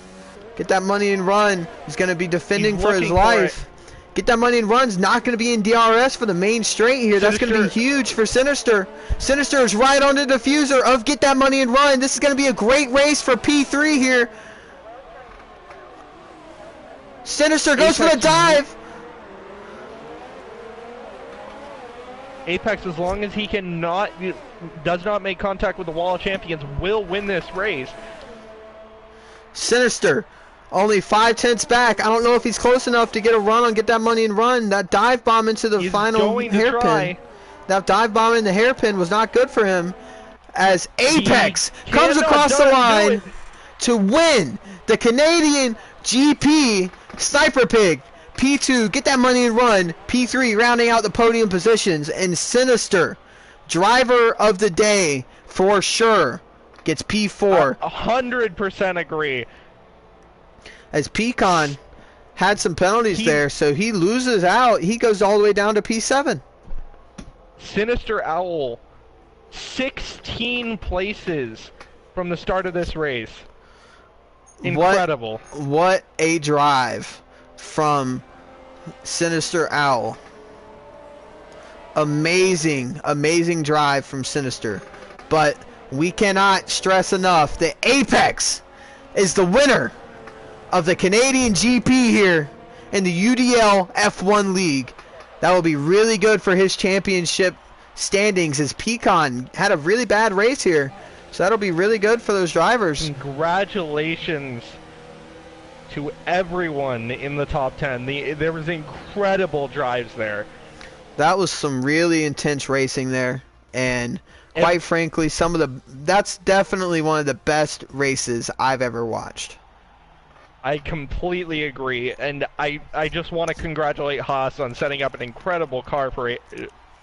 [SPEAKER 1] Get That Money and Run. He's going to be defending for his life. Get That Money and Run's not going to be in DRS for the main straight here. That's going to be huge for Sinister. Sinister is right on the diffuser of Get That Money and Run. This is going to be a great race for P3 here. Sinister goes for the dive.
[SPEAKER 3] Apex, as long as he does not make contact with the wall of champions, will win this race.
[SPEAKER 1] Sinister only 5 tenths back. I don't know if he's close enough to get a run on Get That Money and Run. That dive bomb into the final hairpin. That dive bomb in the hairpin was not good for him. As Apex comes across the line to win the Canadian GP. Sniper Pig, P2, Get That Money and Run, P3 rounding out the podium positions. And Sinister, driver of the day for sure, gets P4.
[SPEAKER 3] 100% agree.
[SPEAKER 1] As Pecan had some penalties there, so he loses out. He goes all the way down to P7.
[SPEAKER 3] Sinister Owl, 16 places from the start of this race. Incredible.
[SPEAKER 1] What a drive from Sinister Owl. Amazing, amazing drive from Sinister. But we cannot stress enough that Apex is the winner of the Canadian GP here in the UDL F1 League. That will be really good for his championship standings, as Pecan had a really bad race here. So that'll be really good for those drivers.
[SPEAKER 3] Congratulations to everyone in the top 10. There was incredible drives there.
[SPEAKER 1] That was some really intense racing there, and quite frankly, that's definitely one of the best races I've ever watched.
[SPEAKER 3] I completely agree, and I just want to congratulate Haas on setting up an incredible car for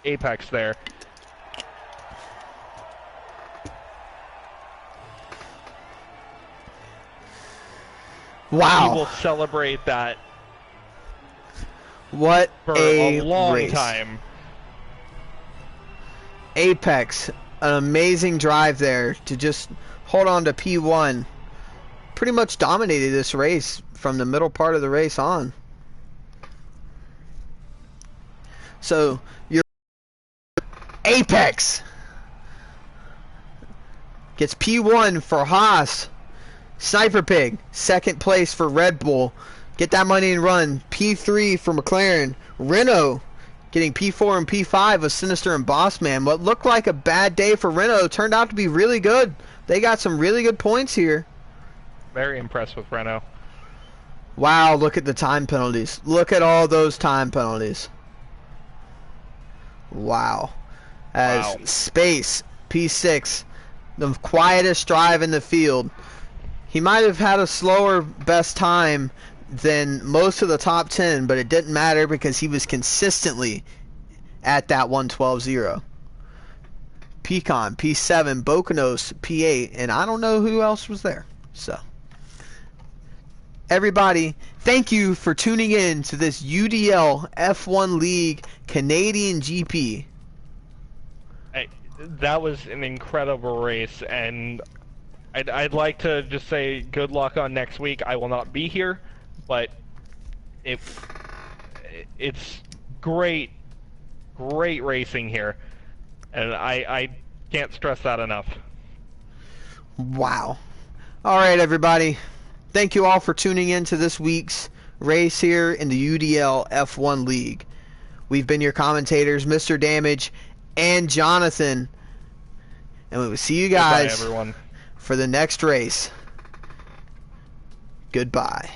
[SPEAKER 3] Apex there.
[SPEAKER 1] Wow.
[SPEAKER 3] We will celebrate that.
[SPEAKER 1] What
[SPEAKER 3] for
[SPEAKER 1] a
[SPEAKER 3] long
[SPEAKER 1] race.
[SPEAKER 3] Time.
[SPEAKER 1] Apex, an amazing drive there to just hold on to P1. Pretty much dominated this race from the middle part of the race on. So, your Apex gets P1 for Haas. Sniper Pig, second place for Red Bull. Get that money and run. P3 for McLaren. Renault getting P4 and P5 with Sinister and Bossman. What looked like a bad day for Renault turned out to be really good. They got some really good points here.
[SPEAKER 3] Very impressed with Renault.
[SPEAKER 1] Wow, look at the time penalties. Look at all those time penalties. Wow. As Space, P6, the quietest drive in the field. He might have had a slower best time than most of the top 10, but it didn't matter because he was consistently at that 112.0. Pecan, P7, Bocanos, P8, and I don't know who else was there. So, everybody, thank you for tuning in to this UDL F1 League Canadian GP.
[SPEAKER 3] That was an incredible race, and I'd like to just say good luck on next week. I will not be here, but it's great racing here, and I can't stress that enough.
[SPEAKER 1] Wow. All right, everybody. Thank you all for tuning in to this week's race here in the UDL F1 League. We've been your commentators, Mr. Damage and Jonathan, and we will see you guys
[SPEAKER 3] Goodbye, everyone,
[SPEAKER 1] for the next race. Goodbye.